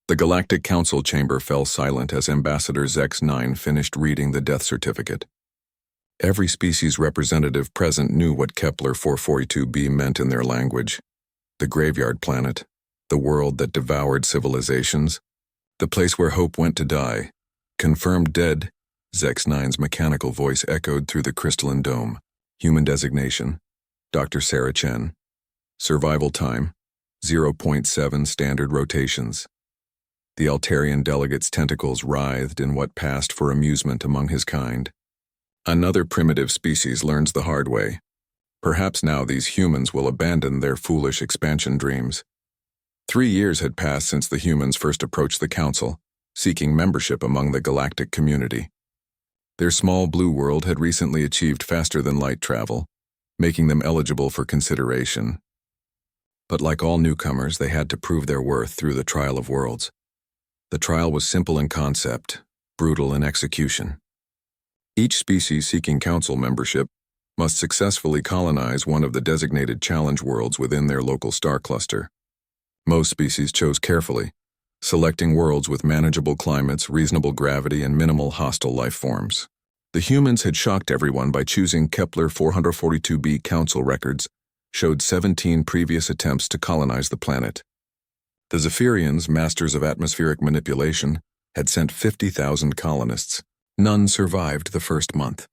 The Galactic Council chamber fell silent as Ambassador Zex-9 finished reading the death certificate. Every species representative present knew what Kepler 442b meant in their language. The graveyard planet, the world that devoured civilizations, the place where hope went to die. Confirmed dead, Zex-9's mechanical voice echoed through the crystalline dome. Human designation, Dr. Sarah Chen. Survival time, 0.7 standard rotations. The Altarian delegate's tentacles writhed in what passed for amusement among his kind. Another primitive species learns the hard way. Perhaps now these humans will abandon their foolish expansion dreams. 3 years had passed since the humans first approached the Council, seeking membership among the galactic community. Their small blue world had recently achieved faster-than-light travel, making them eligible for consideration. But like all newcomers, they had to prove their worth through the trial of worlds. The trial was simple in concept, brutal in execution. Each species seeking Council membership must successfully colonize one of the designated challenge worlds within their local star cluster. Most species chose carefully, selecting worlds with manageable climates, reasonable gravity, and minimal hostile life forms. The humans had shocked everyone by choosing Kepler 442b Council records, showed 17 previous attempts to colonize the planet. The Zephyrians, masters of atmospheric manipulation, had sent 50,000 colonists. None survived the first month.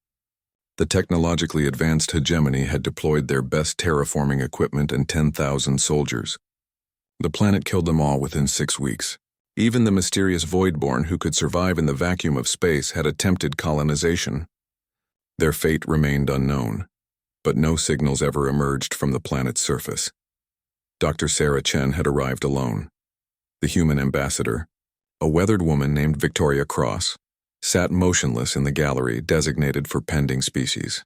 The technologically advanced hegemony had deployed their best terraforming equipment and 10,000 soldiers. The planet killed them all within 6 weeks. Even the mysterious Voidborn who could survive in the vacuum of space had attempted colonization. Their fate remained unknown, but no signals ever emerged from the planet's surface. Dr. Sarah Chen had arrived alone. The human ambassador, a weathered woman named Victoria Cross, sat motionless in the gallery designated for pending species.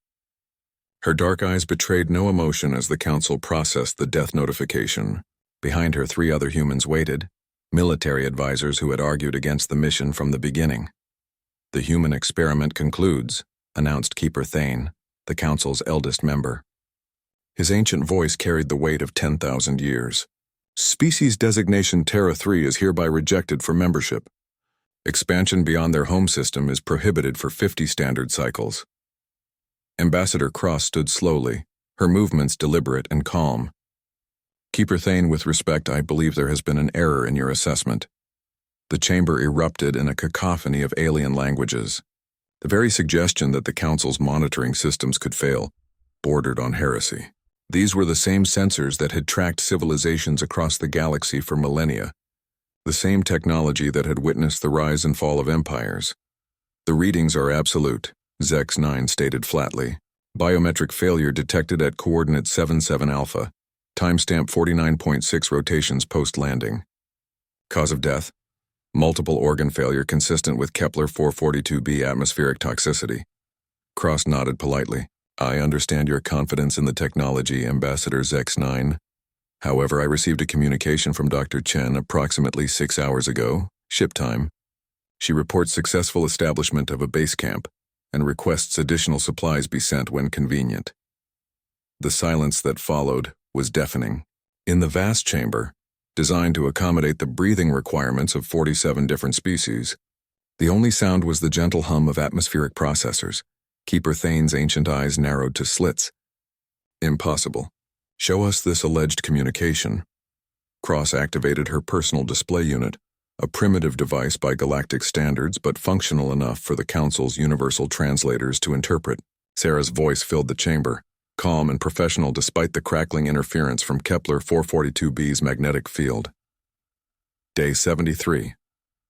Her dark eyes betrayed no emotion as the Council processed the death notification. Behind her, 3 other humans waited, military advisors who had argued against the mission from the beginning. "The human experiment concludes," announced Keeper Thane, the Council's eldest member. His ancient voice carried the weight of 10,000 years. "Species designation Terra 3 is hereby rejected for membership. Expansion beyond their home system is prohibited for 50 standard cycles." Ambassador Cross stood slowly, her movements deliberate and calm. "Keeper Thane, with respect, I believe there has been an error in your assessment." The chamber erupted in a cacophony of alien languages. The very suggestion that the Council's monitoring systems could fail bordered on heresy. These were the same sensors that had tracked civilizations across the galaxy for millennia, the same technology that had witnessed the rise and fall of empires. "The readings are absolute," Zex-9 stated flatly. "Biometric failure detected at coordinate 77 Alpha, timestamp 49.6 rotations post-landing. Cause of death? Multiple organ failure consistent with Kepler 442b atmospheric toxicity." Cross nodded politely. "I understand your confidence in the technology, Ambassador Zex-9. However, I received a communication from Dr. Chen approximately 6 hours ago, ship time. She reports successful establishment of a base camp and requests additional supplies be sent when convenient." The silence that followed was deafening. In the vast chamber, designed to accommodate the breathing requirements of 47 different species, the only sound was the gentle hum of atmospheric processors. Keeper Thane's ancient eyes narrowed to slits. "Impossible. Show us this alleged communication." Cross activated her personal display unit, a primitive device by galactic standards but functional enough for the Council's universal translators to interpret. Sarah's voice filled the chamber, calm and professional despite the crackling interference from Kepler 442b's magnetic field. Day 73.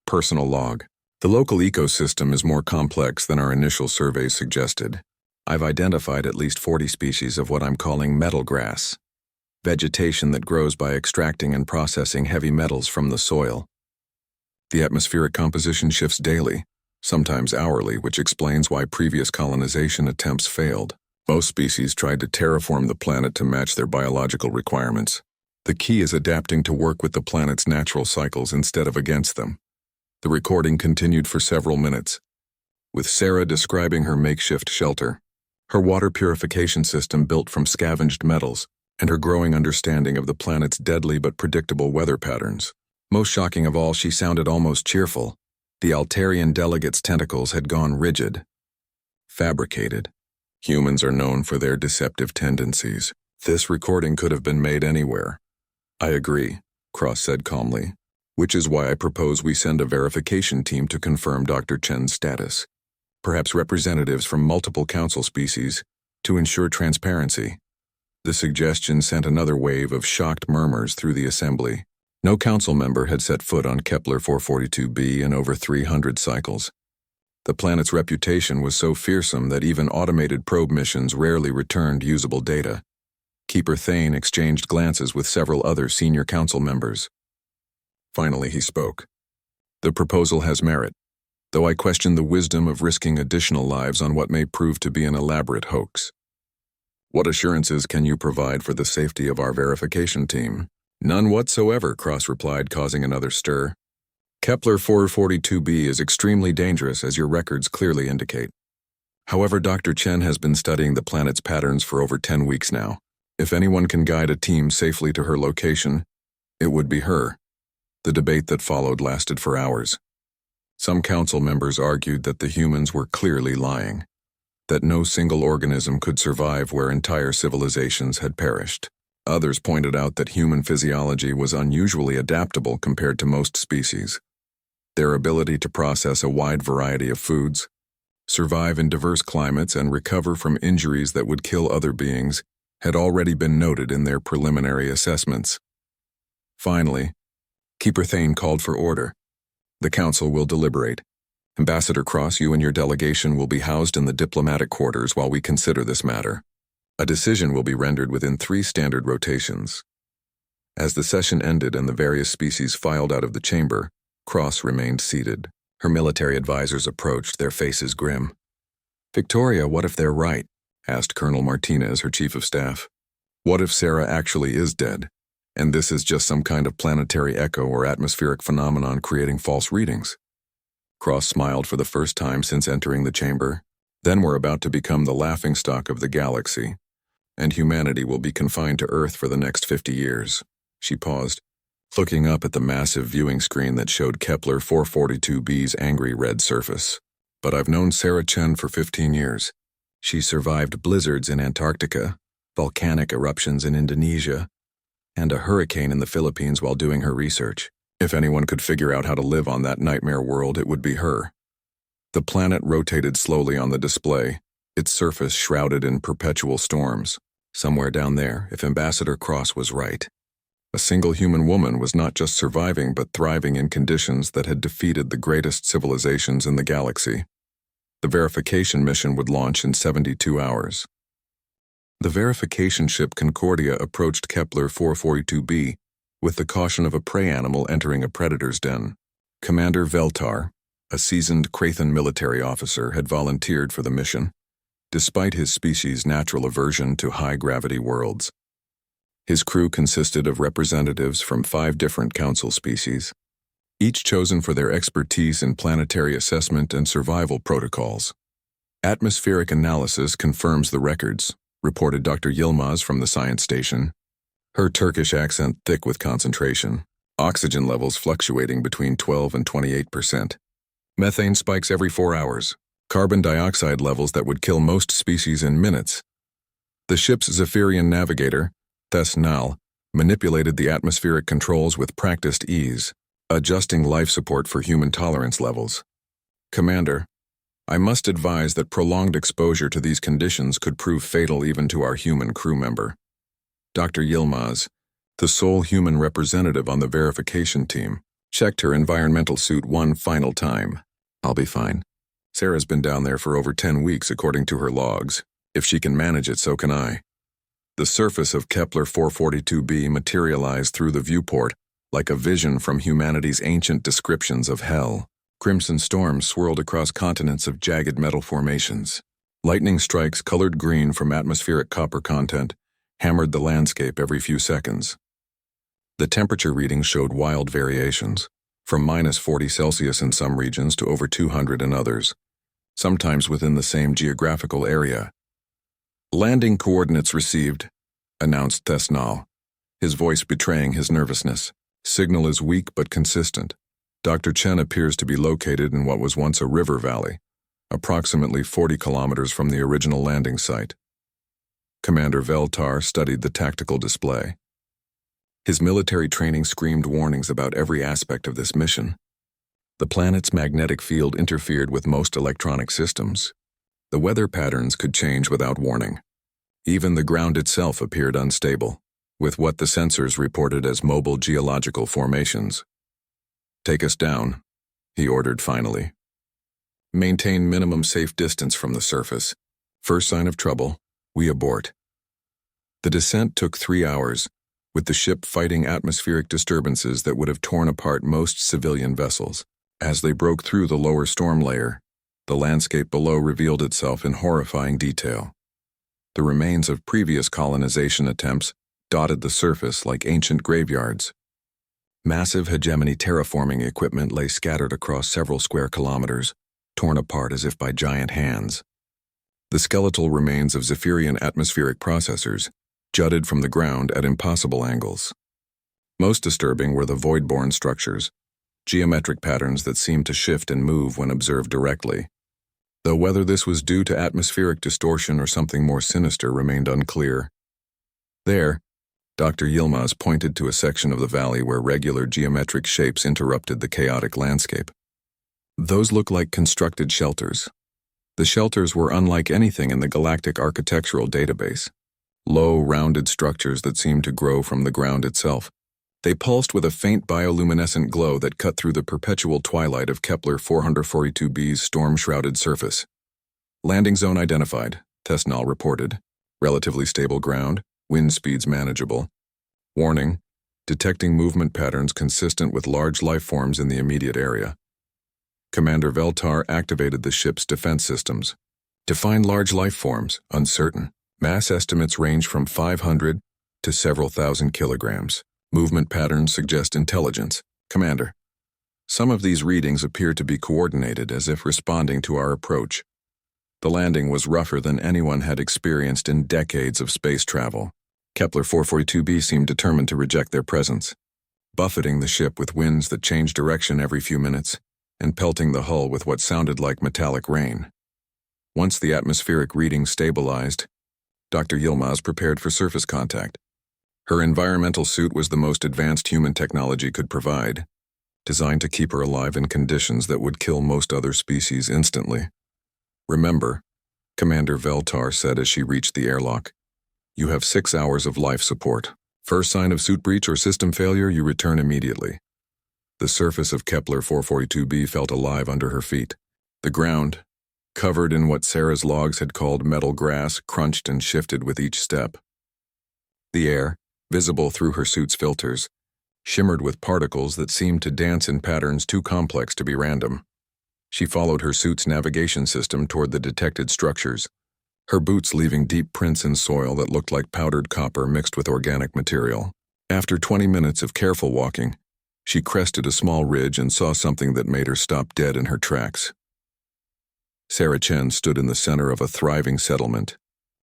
Personal log. "The local ecosystem is more complex than our initial surveys suggested. I've identified at least 40 species of what I'm calling metal grass, vegetation that grows by extracting and processing heavy metals from the soil. The atmospheric composition shifts daily, sometimes hourly, which explains why previous colonization attempts failed. Most species tried to terraform the planet to match their biological requirements. The key is adapting to work with the planet's natural cycles instead of against them." The recording continued for several minutes, with Sarah describing her makeshift shelter, her water purification system built from scavenged metals, and her growing understanding of the planet's deadly but predictable weather patterns. Most shocking of all, she sounded almost cheerful. The Altarian delegate's tentacles had gone rigid. Fabricated. Humans are known for their deceptive tendencies. This recording could have been made anywhere. I agree, Cross said calmly, which is why I propose we send a verification team to confirm Dr. Chen's status. Perhaps representatives from multiple council species, to ensure transparency. The suggestion sent another wave of shocked murmurs through the assembly. No council member had set foot on Kepler 442b in over 300 cycles. The planet's reputation was so fearsome that even automated probe missions rarely returned usable data. Keeper Thane exchanged glances with several other senior council members. Finally, he spoke. The proposal has merit, though I question the wisdom of risking additional lives on what may prove to be an elaborate hoax. What assurances can you provide for the safety of our verification team? None whatsoever, Cross replied, causing another stir. Kepler 442b is extremely dangerous, as your records clearly indicate. However, Dr. Chen has been studying the planet's patterns for over 10 weeks now. If anyone can guide a team safely to her location, it would be her. The debate that followed lasted for hours. Some council members argued that the humans were clearly lying, that no single organism could survive where entire civilizations had perished. Others pointed out that human physiology was unusually adaptable compared to most species. Their ability to process a wide variety of foods, survive in diverse climates, and recover from injuries that would kill other beings had already been noted in their preliminary assessments. Finally, Keeper Thane called for order. The council will deliberate. Ambassador Cross, you and your delegation will be housed in the diplomatic quarters while we consider this matter. A decision will be rendered within 3 standard rotations. As the session ended and the various species filed out of the chamber, Cross remained seated. Her military advisors approached, their faces grim. Victoria, what if they're right? Asked Colonel Martinez, her chief of staff. What if Sarah actually is dead, and this is just some kind of planetary echo or atmospheric phenomenon creating false readings? Cross smiled for the first time since entering the chamber. Then we're about to become the laughingstock of the galaxy, and humanity will be confined to Earth for the next 50 years. She paused, looking up at the massive viewing screen that showed Kepler 442b's angry red surface. But I've known Sarah Chen for 15 years. She survived blizzards in Antarctica, volcanic eruptions in Indonesia, and a hurricane in the Philippines while doing her research. If anyone could figure out how to live on that nightmare world, it would be her. The planet rotated slowly on the display, its surface shrouded in perpetual storms. Somewhere down there, if Ambassador Cross was right, a single human woman was not just surviving but thriving in conditions that had defeated the greatest civilizations in the galaxy. The verification mission would launch in 72 hours. The verification ship Concordia approached Kepler 442b with the caution of a prey animal entering a predator's den. Commander Veltar, a seasoned Krathan military officer, had volunteered for the mission, despite his species' natural aversion to high-gravity worlds. His crew consisted of representatives from 5 different council species, each chosen for their expertise in planetary assessment and survival protocols. Atmospheric analysis confirms the records, reported Dr. Yilmaz from the science station, her Turkish accent thick with concentration, oxygen levels fluctuating between 12 and 28%. Methane spikes every 4 hours, carbon dioxide levels that would kill most species in minutes. The ship's Zephyrian navigator, Tess Nal, manipulated the atmospheric controls with practiced ease, adjusting life support for human tolerance levels. Commander, I must advise that prolonged exposure to these conditions could prove fatal even to our human crew member. Dr. Yilmaz, the sole human representative on the verification team, checked her environmental suit one final time. I'll be fine. Sarah's been down there for over 10 weeks according to her logs. If she can manage it, so can I. The surface of Kepler 442b materialized through the viewport like a vision from humanity's ancient descriptions of hell. Crimson storms swirled across continents of jagged metal formations. Lightning strikes colored green from atmospheric copper content hammered the landscape every few seconds. The temperature readings showed wild variations, from -40 Celsius in some regions to over 200 in others, sometimes within the same geographical area. Landing coordinates received, announced Thesnal, his voice betraying his nervousness. Signal is weak but consistent. Dr. Chen appears to be located in what was once a river valley, approximately 40 kilometers from the original landing site. Commander Veltar studied the tactical display. His military training screamed warnings about every aspect of this mission. The planet's magnetic field interfered with most electronic systems. The weather patterns could change without warning. Even the ground itself appeared unstable, with what the sensors reported as mobile geological formations. "Take us down," he ordered finally. "Maintain minimum safe distance from the surface. First sign of trouble, we abort." The descent took 3 hours, with the ship fighting atmospheric disturbances that would have torn apart most civilian vessels. As they broke through the lower storm layer, the landscape below revealed itself in horrifying detail. The remains of previous colonization attempts dotted the surface like ancient graveyards. Massive hegemony terraforming equipment lay scattered across several square kilometers, torn apart as if by giant hands. The skeletal remains of Zephyrian atmospheric processors jutted from the ground at impossible angles. Most disturbing were the void-borne structures, geometric patterns that seemed to shift and move when observed directly, though whether this was due to atmospheric distortion or something more sinister remained unclear. There, Dr. Yilmaz pointed to a section of the valley where regular geometric shapes interrupted the chaotic landscape. Those looked like constructed shelters. The shelters were unlike anything in the galactic architectural database. Low, rounded structures that seemed to grow from the ground itself. They pulsed with a faint bioluminescent glow that cut through the perpetual twilight of Kepler 442b's storm-shrouded surface. "Landing zone identified," Tesnal reported. "Relatively stable ground, wind speeds manageable. Warning, detecting movement patterns consistent with large life forms in the immediate area." Commander Veltar activated the ship's defense systems. "Define large life forms, uncertain. Mass estimates range from 500 to several thousand kilograms. Movement patterns suggest intelligence. Commander, some of these readings appear to be coordinated as if responding to our approach." The landing was rougher than anyone had experienced in decades of space travel. Kepler 442b seemed determined to reject their presence, buffeting the ship with winds that changed direction every few minutes and pelting the hull with what sounded like metallic rain. Once the atmospheric readings stabilized, Dr. Yilmaz prepared for surface contact. Her environmental suit was the most advanced human technology could provide, designed to keep her alive in conditions that would kill most other species instantly. "Remember," Commander Veltar said as she reached the airlock, "you have 6 hours of life support. First sign of suit breach or system failure, you return immediately." The surface of Kepler 442b felt alive under her feet. The ground, covered in what Sarah's logs had called metal grass, crunched and shifted with each step. The air, visible through her suit's filters, shimmered with particles that seemed to dance in patterns too complex to be random. She followed her suit's navigation system toward the detected structures, her boots leaving deep prints in soil that looked like powdered copper mixed with organic material. After 20 minutes of careful walking, she crested a small ridge and saw something that made her stop dead in her tracks. Sarah Chen stood in the center of a thriving settlement,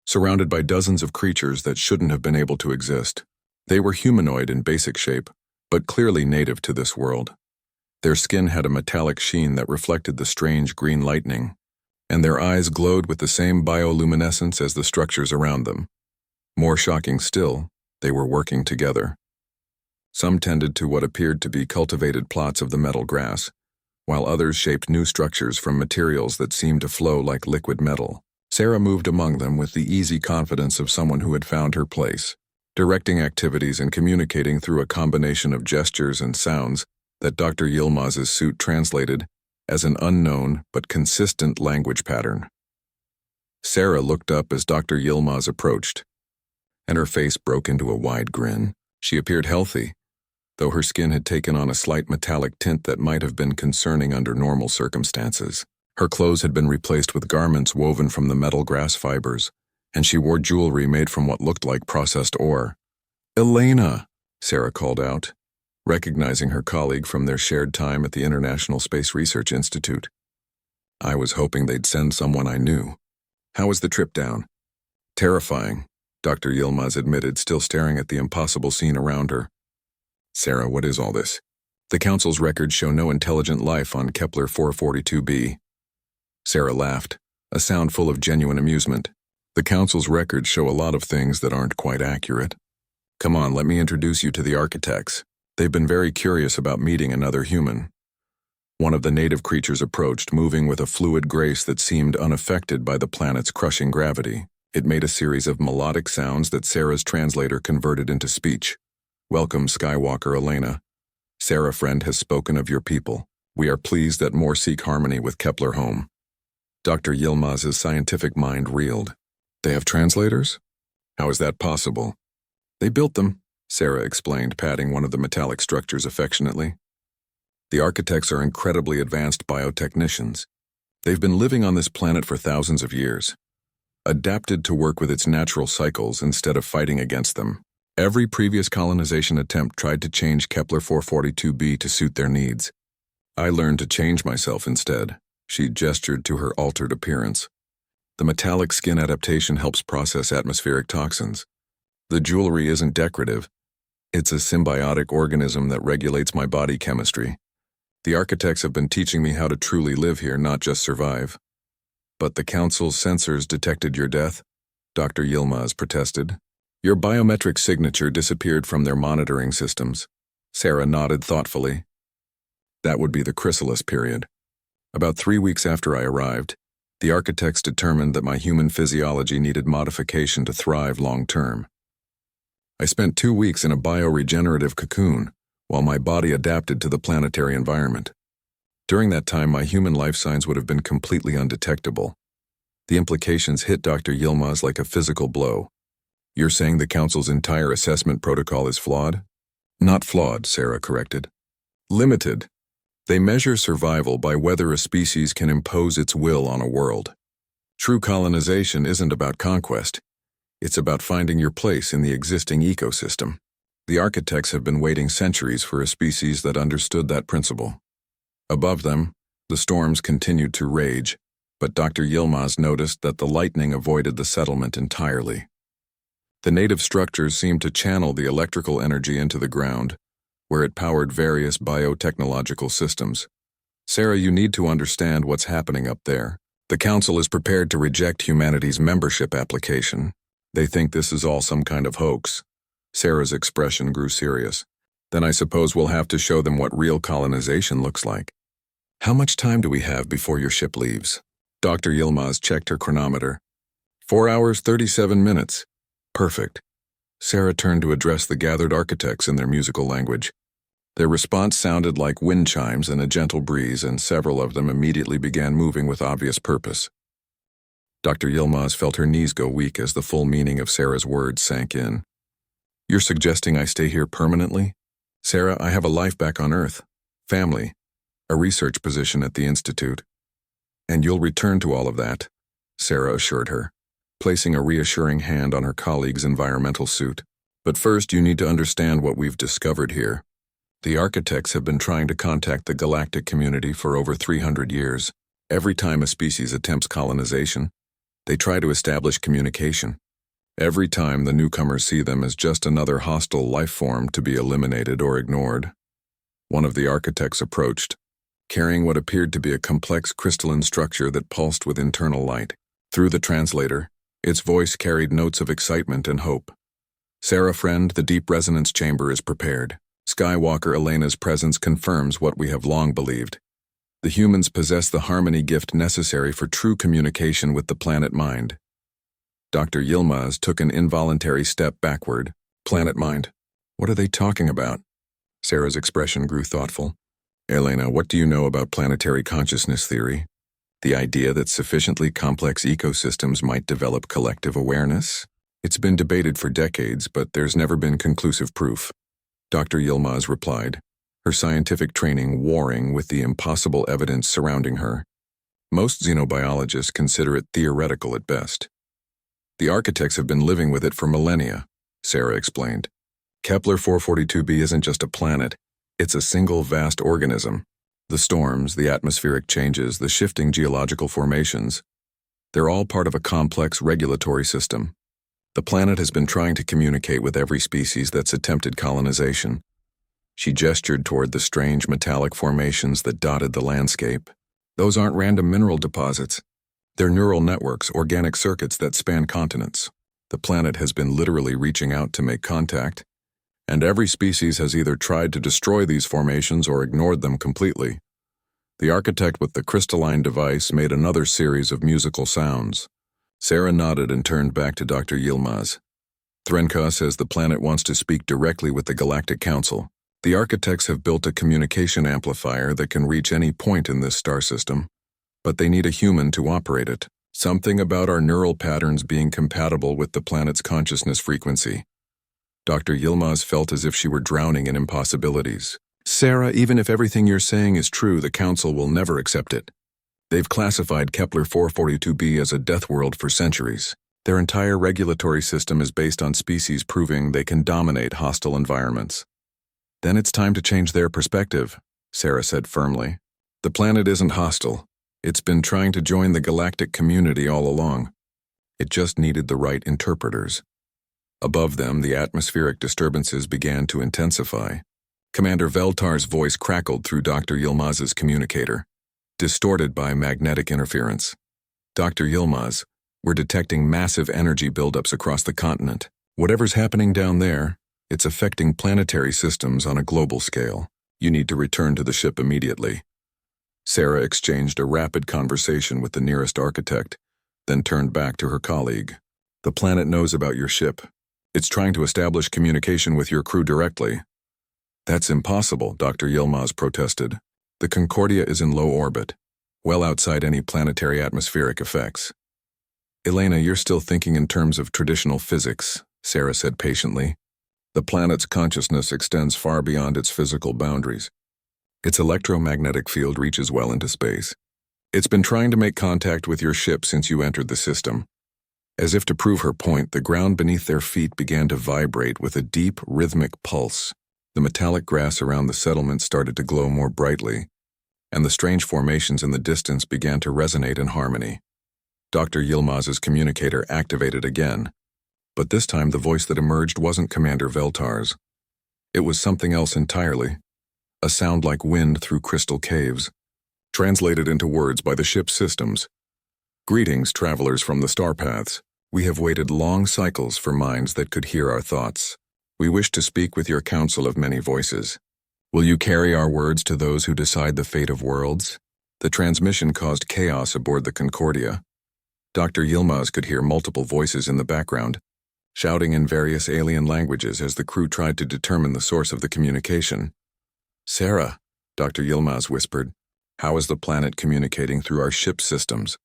surrounded by dozens of creatures that shouldn't have been able to exist. They were humanoid in basic shape, but clearly native to this world. Their skin had a metallic sheen that reflected the strange green lightning, and their eyes glowed with the same bioluminescence as the structures around them. More shocking still, they were working together. Some tended to what appeared to be cultivated plots of the metal grass, while others shaped new structures from materials that seemed to flow like liquid metal. Sarah moved among them with the easy confidence of someone who had found her place, directing activities and communicating through a combination of gestures and sounds that Dr. Yilmaz's suit translated as an unknown but consistent language pattern. Sarah looked up as Dr. Yilmaz approached, and her face broke into a wide grin. She appeared healthy, though her skin had taken on a slight metallic tint that might have been concerning under normal circumstances. Her clothes had been replaced with garments woven from the metal grass fibers, and she wore jewelry made from what looked like processed ore. "Elena," Sarah called out, recognizing her colleague from their shared time at the International Space Research Institute. "I was hoping they'd send someone I knew. How was the trip down?" "Terrifying," Dr. Yilmaz admitted, still staring at the impossible scene around her. Sarah, what is all this? The Council's records show no intelligent life on Kepler 442b. Sarah laughed, a sound full of genuine amusement. The Council's records show a lot of things that aren't quite accurate. Come on, let me introduce you to the architects. They've been very curious about meeting another human. One of the native creatures approached, moving with a fluid grace that seemed unaffected by the planet's crushing gravity. It made a series of melodic sounds that Sarah's translator converted into speech. Welcome, Skywalker Elena. Sarah, friend, has spoken of your people. We are pleased that more seek harmony with Kepler home. Dr. Yilmaz's scientific mind reeled. They have translators? How is that possible? They built them, Sarah explained, patting one of the metallic structures affectionately. The architects are incredibly advanced biotechnicians. They've been living on this planet for thousands of years, adapted to work with its natural cycles instead of fighting against them. Every previous colonization attempt tried to change Kepler 442b to suit their needs. I learned to change myself instead. She gestured to her altered appearance. The metallic skin adaptation helps process atmospheric toxins. The jewelry isn't decorative. It's a symbiotic organism that regulates my body chemistry. The architects have been teaching me how to truly live here, not just survive. But the Council's sensors detected your death, Dr. Yilmaz protested. Your biometric signature disappeared from their monitoring systems. Sarah nodded thoughtfully. That would be the chrysalis period. About 3 weeks after I arrived, the architects determined that my human physiology needed modification to thrive long-term. I spent 2 weeks in a bioregenerative cocoon, while my body adapted to the planetary environment. During that time, my human life signs would have been completely undetectable. The implications hit Dr. Yilmaz like a physical blow. You're saying the Council's entire assessment protocol is flawed? Not flawed, Sarah corrected. Limited. They measure survival by whether a species can impose its will on a world. True colonization isn't about conquest. It's about finding your place in the existing ecosystem. The architects have been waiting centuries for a species that understood that principle. Above them, the storms continued to rage, but Dr. Yilmaz noticed that the lightning avoided the settlement entirely. The native structures seemed to channel the electrical energy into the ground, where it powered various biotechnological systems. Sarah, you need to understand what's happening up there. The Council is prepared to reject humanity's membership application. They think this is all some kind of hoax. Sarah's expression grew serious. Then I suppose we'll have to show them what real colonization looks like. How much time do we have before your ship leaves? Dr. Yilmaz checked her chronometer. 4 hours, 37 minutes. Perfect. Sarah turned to address the gathered architects in their musical language. Their response sounded like wind chimes in a gentle breeze, and several of them immediately began moving with obvious purpose. Dr. Yilmaz felt her knees go weak as the full meaning of Sarah's words sank in. You're suggesting I stay here permanently? Sarah, I have a life back on Earth, family, a research position at the Institute. And you'll return to all of that, Sarah assured her, placing a reassuring hand on her colleague's environmental suit. But first, you need to understand what we've discovered here. The architects have been trying to contact the galactic community for over 300 years. Every time a species attempts colonization, they try to establish communication. Every time the newcomers see them as just another hostile life form to be eliminated or ignored. One of the architects approached, carrying what appeared to be a complex crystalline structure that pulsed with internal light. Through the translator, its voice carried notes of excitement and hope. Sarah, friend, the deep resonance chamber is prepared. Skywalker Elena's presence confirms what we have long believed. The humans possess the harmony gift necessary for true communication with the planet mind. Dr. Yilmaz took an involuntary step backward. Planet mind. What are they talking about? Sarah's expression grew thoughtful. Elena, what do you know about planetary consciousness theory? The idea that sufficiently complex ecosystems might develop collective awareness? It's been debated for decades, but there's never been conclusive proof. Dr. Yilmaz replied, her scientific training warring with the impossible evidence surrounding her. Most xenobiologists consider it theoretical at best. The architects have been living with it for millennia, Sarah explained. Kepler 442b isn't just a planet, it's a single vast organism. The storms, the atmospheric changes, the shifting geological formations, they're all part of a complex regulatory system. The planet has been trying to communicate with every species that's attempted colonization. She gestured toward the strange metallic formations that dotted the landscape. Those aren't random mineral deposits. They're neural networks, organic circuits that span continents. The planet has been literally reaching out to make contact, and every species has either tried to destroy these formations or ignored them completely. The architect with the crystalline device made another series of musical sounds. Sarah nodded and turned back to Dr. Yilmaz. Threnka says the planet wants to speak directly with the Galactic Council. The architects have built a communication amplifier that can reach any point in this star system, but they need a human to operate it. Something about our neural patterns being compatible with the planet's consciousness frequency. Dr. Yilmaz felt as if she were drowning in impossibilities. Sarah, even if everything you're saying is true, the Council will never accept it. They've classified Kepler 442b as a death world for centuries. Their entire regulatory system is based on species proving they can dominate hostile environments. Then it's time to change their perspective, Sarah said firmly. The planet isn't hostile. It's been trying to join the galactic community all along. It just needed the right interpreters. Above them, the atmospheric disturbances began to intensify. Commander Veltar's voice crackled through Dr. Yilmaz's communicator, distorted by magnetic interference. Dr. Yilmaz, we're detecting massive energy buildups across the continent. Whatever's happening down there, it's affecting planetary systems on a global scale. You need to return to the ship immediately. Sarah exchanged a rapid conversation with the nearest architect, then turned back to her colleague. The planet knows about your ship. It's trying to establish communication with your crew directly. That's impossible, Dr. Yilmaz protested. The Concordia is in low orbit, well outside any planetary atmospheric effects. Elena, you're still thinking in terms of traditional physics, Sarah said patiently. The planet's consciousness extends far beyond its physical boundaries. Its electromagnetic field reaches well into space. It's been trying to make contact with your ship since you entered the system. As if to prove her point, the ground beneath their feet began to vibrate with a deep, rhythmic pulse. The metallic grass around the settlement started to glow more brightly, and the strange formations in the distance began to resonate in harmony. Dr. Yilmaz's communicator activated again, but this time the voice that emerged wasn't Commander Veltar's. It was something else entirely, a sound like wind through crystal caves, translated into words by the ship's systems. Greetings, travelers from the star paths. We have waited long cycles for minds that could hear our thoughts. We wish to speak with your council of many voices. Will you carry our words to those who decide the fate of worlds? The transmission caused chaos aboard the Concordia. Dr. Yilmaz could hear multiple voices in the background, shouting in various alien languages as the crew tried to determine the source of the communication. Sarah, Dr. Yilmaz whispered, how is the planet communicating through our ship systems?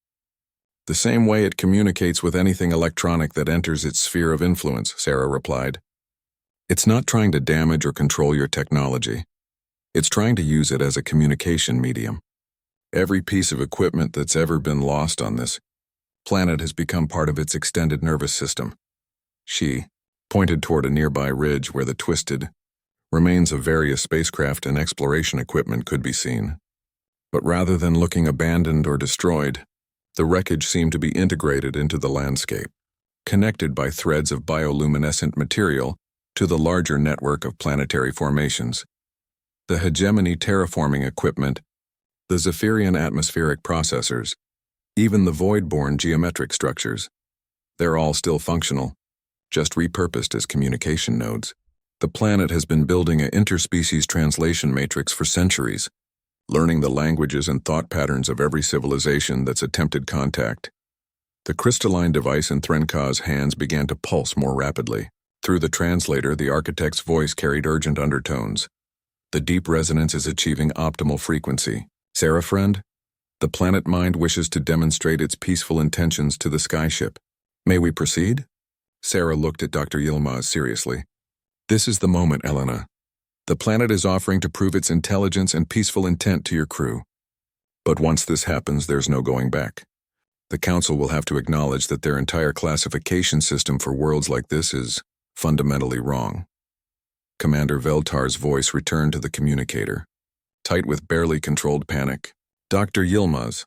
The same way it communicates with anything electronic that enters its sphere of influence, Sarah replied. It's not trying to damage or control your technology. It's trying to use it as a communication medium. Every piece of equipment that's ever been lost on this planet has become part of its extended nervous system. She pointed toward a nearby ridge where the twisted remains of various spacecraft and exploration equipment could be seen. But rather than looking abandoned or destroyed, the wreckage seemed to be integrated into the landscape, connected by threads of bioluminescent material to the larger network of planetary formations. The hegemony terraforming equipment, the Zephyrian atmospheric processors, even the void-borne geometric structures. They're all still functional, just repurposed as communication nodes. The planet has been building an interspecies translation matrix for centuries, learning the languages and thought patterns of every civilization that's attempted contact. The crystalline device in Threnka's hands began to pulse more rapidly. Through the translator, the architect's voice carried urgent undertones. The deep resonance is achieving optimal frequency. Sarah, friend, the planet mind wishes to demonstrate its peaceful intentions to the skyship. May we proceed? Sarah looked at Dr. Yilmaz seriously. This is the moment, Elena. The planet is offering to prove its intelligence and peaceful intent to your crew. But once this happens, there's no going back. The Council will have to acknowledge that their entire classification system for worlds like this is fundamentally wrong. Commander Veltar's voice returned to the communicator, tight with barely controlled panic. Dr. Yilmaz,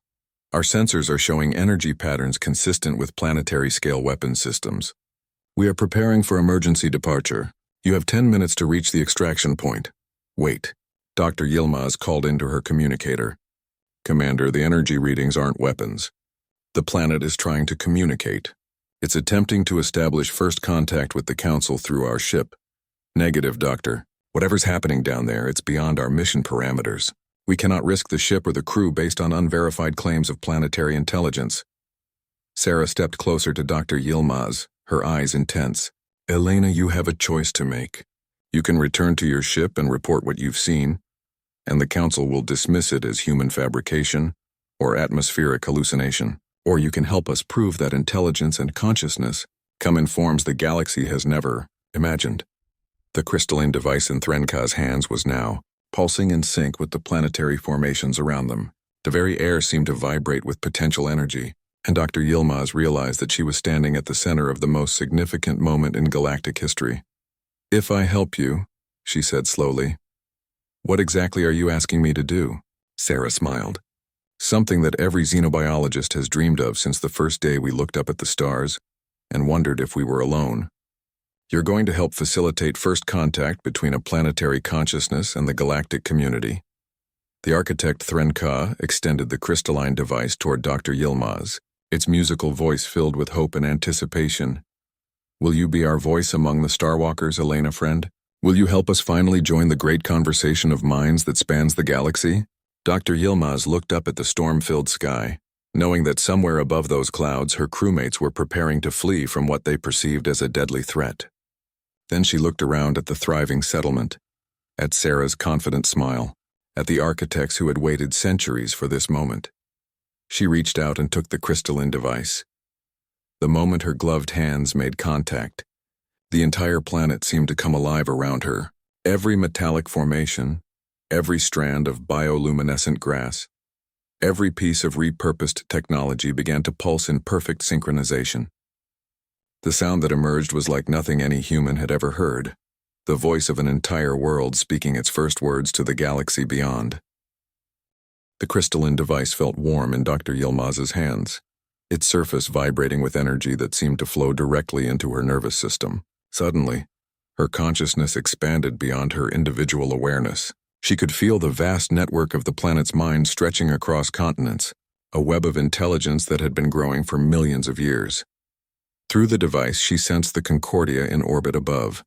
our sensors are showing energy patterns consistent with planetary-scale weapon systems. We are preparing for emergency departure. You have 10 minutes to reach the extraction point. Wait. Dr. Yilmaz called into her communicator. Commander, the energy readings aren't weapons. The planet is trying to communicate. It's attempting to establish first contact with the Council through our ship. Negative, Doctor. Whatever's happening down there, it's beyond our mission parameters. We cannot risk the ship or the crew based on unverified claims of planetary intelligence. Sarah stepped closer to Dr. Yilmaz, her eyes intense. Elena, you have a choice to make. You can return to your ship and report what you've seen, and the Council will dismiss it as human fabrication or atmospheric hallucination. Or you can help us prove that intelligence and consciousness come in forms the galaxy has never imagined. The crystalline device in Threnka's hands was now pulsing in sync with the planetary formations around them. The very air seemed to vibrate with potential energy, and Dr. Yilmaz realized that she was standing at the center of the most significant moment in galactic history. If I help you, she said slowly. What exactly are you asking me to do? Sarah smiled. Something that every xenobiologist has dreamed of since the first day we looked up at the stars and wondered if we were alone. You're going to help facilitate first contact between a planetary consciousness and the galactic community. The architect Threnka extended the crystalline device toward Dr. Yilmaz, its musical voice filled with hope and anticipation. Will you be our voice among the Starwalkers, Elena, friend? Will you help us finally join the great conversation of minds that spans the galaxy? Dr. Yilmaz looked up at the storm-filled sky, knowing that somewhere above those clouds her crewmates were preparing to flee from what they perceived as a deadly threat. Then she looked around at the thriving settlement, at Sarah's confident smile, at the architects who had waited centuries for this moment. She reached out and took the crystalline device. The moment her gloved hands made contact, the entire planet seemed to come alive around her. Every metallic formation, every strand of bioluminescent grass, every piece of repurposed technology began to pulse in perfect synchronization. The sound that emerged was like nothing any human had ever heard, the voice of an entire world speaking its first words to the galaxy beyond. The crystalline device felt warm in Dr. Yilmaz's hands, its surface vibrating with energy that seemed to flow directly into her nervous system. Suddenly, her consciousness expanded beyond her individual awareness. She could feel the vast network of the planet's mind stretching across continents, a web of intelligence that had been growing for millions of years. Through the device, she sensed the Concordia in orbit above,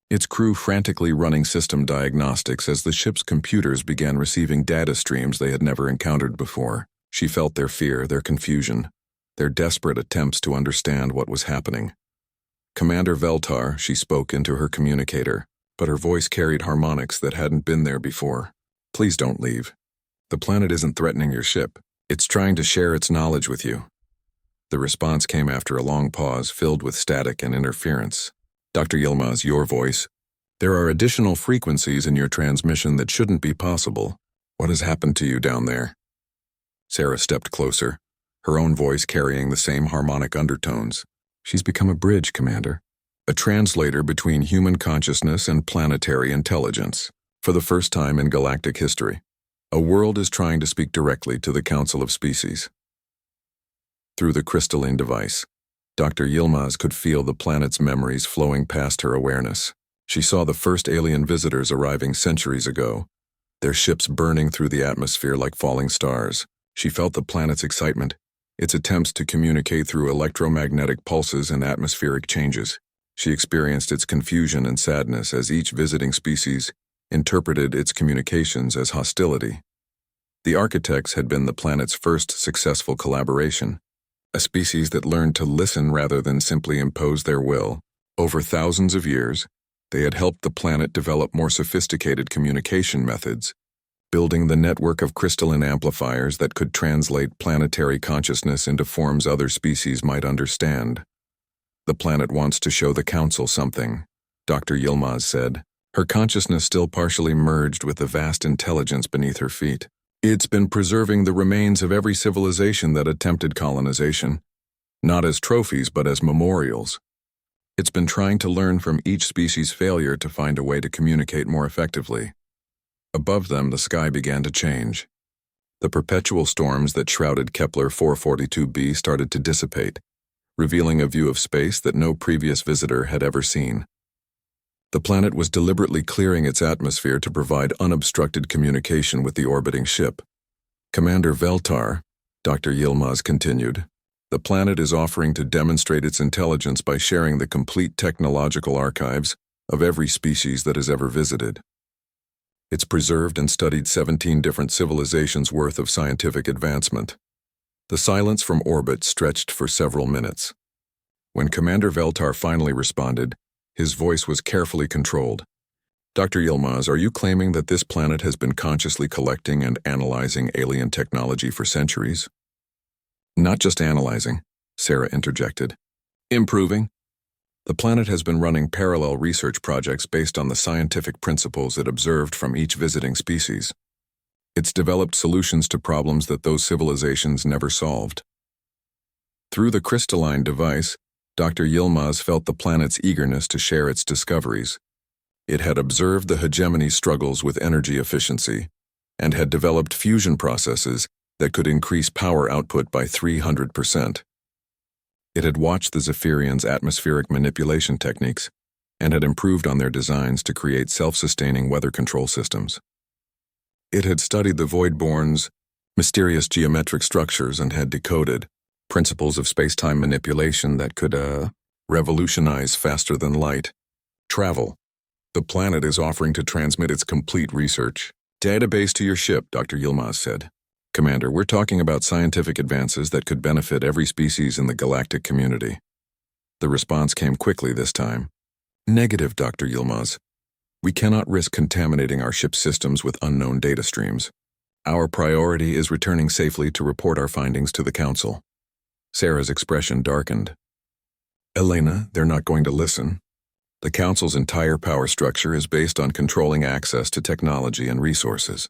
its crew frantically running system diagnostics as the ship's computers began receiving data streams they had never encountered before. She felt their fear, their confusion, their desperate attempts to understand what was happening. Commander Veltar, she spoke into her communicator, but her voice carried harmonics that hadn't been there before. Please don't leave. The planet isn't threatening your ship. It's trying to share its knowledge with you. The response came after a long pause filled with static and interference. Dr. Yilmaz, your voice. There are additional frequencies in your transmission that shouldn't be possible. What has happened to you down there? Sarah stepped closer, her own voice carrying the same harmonic undertones. She's become a bridge, Commander. A translator between human consciousness and planetary intelligence. For the first time in galactic history, a world is trying to speak directly to the Council of Species. Through the crystalline device, Dr. Yilmaz could feel the planet's memories flowing past her awareness. She saw the first alien visitors arriving centuries ago, their ships burning through the atmosphere like falling stars. She felt the planet's excitement, its attempts to communicate through electromagnetic pulses and atmospheric changes. She experienced its confusion and sadness as each visiting species interpreted its communications as hostility. The architects had been the planet's first successful collaboration, a species that learned to listen rather than simply impose their will. Over thousands of years, they had helped the planet develop more sophisticated communication methods, building the network of crystalline amplifiers that could translate planetary consciousness into forms other species might understand. The planet wants to show the Council something, Dr. Yilmaz said, her consciousness still partially merged with the vast intelligence beneath her feet. It's been preserving the remains of every civilization that attempted colonization, not as trophies but as memorials. It's been trying to learn from each species' failure to find a way to communicate more effectively. Above them, the sky began to change. The perpetual storms that shrouded Kepler 442b started to dissipate, revealing a view of space that no previous visitor had ever seen. The planet was deliberately clearing its atmosphere to provide unobstructed communication with the orbiting ship. Commander Veltar, Dr. Yilmaz continued, the planet is offering to demonstrate its intelligence by sharing the complete technological archives of every species that has ever visited. It's preserved and studied 17 different civilizations' worth of scientific advancement. The silence from orbit stretched for several minutes. When Commander Veltar finally responded, his voice was carefully controlled. Dr. Yilmaz, are you claiming that this planet has been consciously collecting and analyzing alien technology for centuries? Not just analyzing, Sarah interjected. Improving? The planet has been running parallel research projects based on the scientific principles it observed from each visiting species. It's developed solutions to problems that those civilizations never solved. Through the crystalline device, Dr. Yilmaz felt the planet's eagerness to share its discoveries. It had observed the hegemony's struggles with energy efficiency and had developed fusion processes that could increase power output by 300%. It had watched the Zephyrians' atmospheric manipulation techniques and had improved on their designs to create self-sustaining weather control systems. It had studied the Voidborn's mysterious geometric structures and had decoded principles of space-time manipulation that could revolutionize faster-than-light travel. The planet is offering to transmit its complete research database to your ship, Dr. Yilmaz said. Commander, we're talking about scientific advances that could benefit every species in the galactic community. The response came quickly this time. Negative, Dr. Yilmaz. We cannot risk contaminating our ship's systems with unknown data streams. Our priority is returning safely to report our findings to the Council. Sarah's expression darkened. Elena, they're not going to listen. The Council's entire power structure is based on controlling access to technology and resources.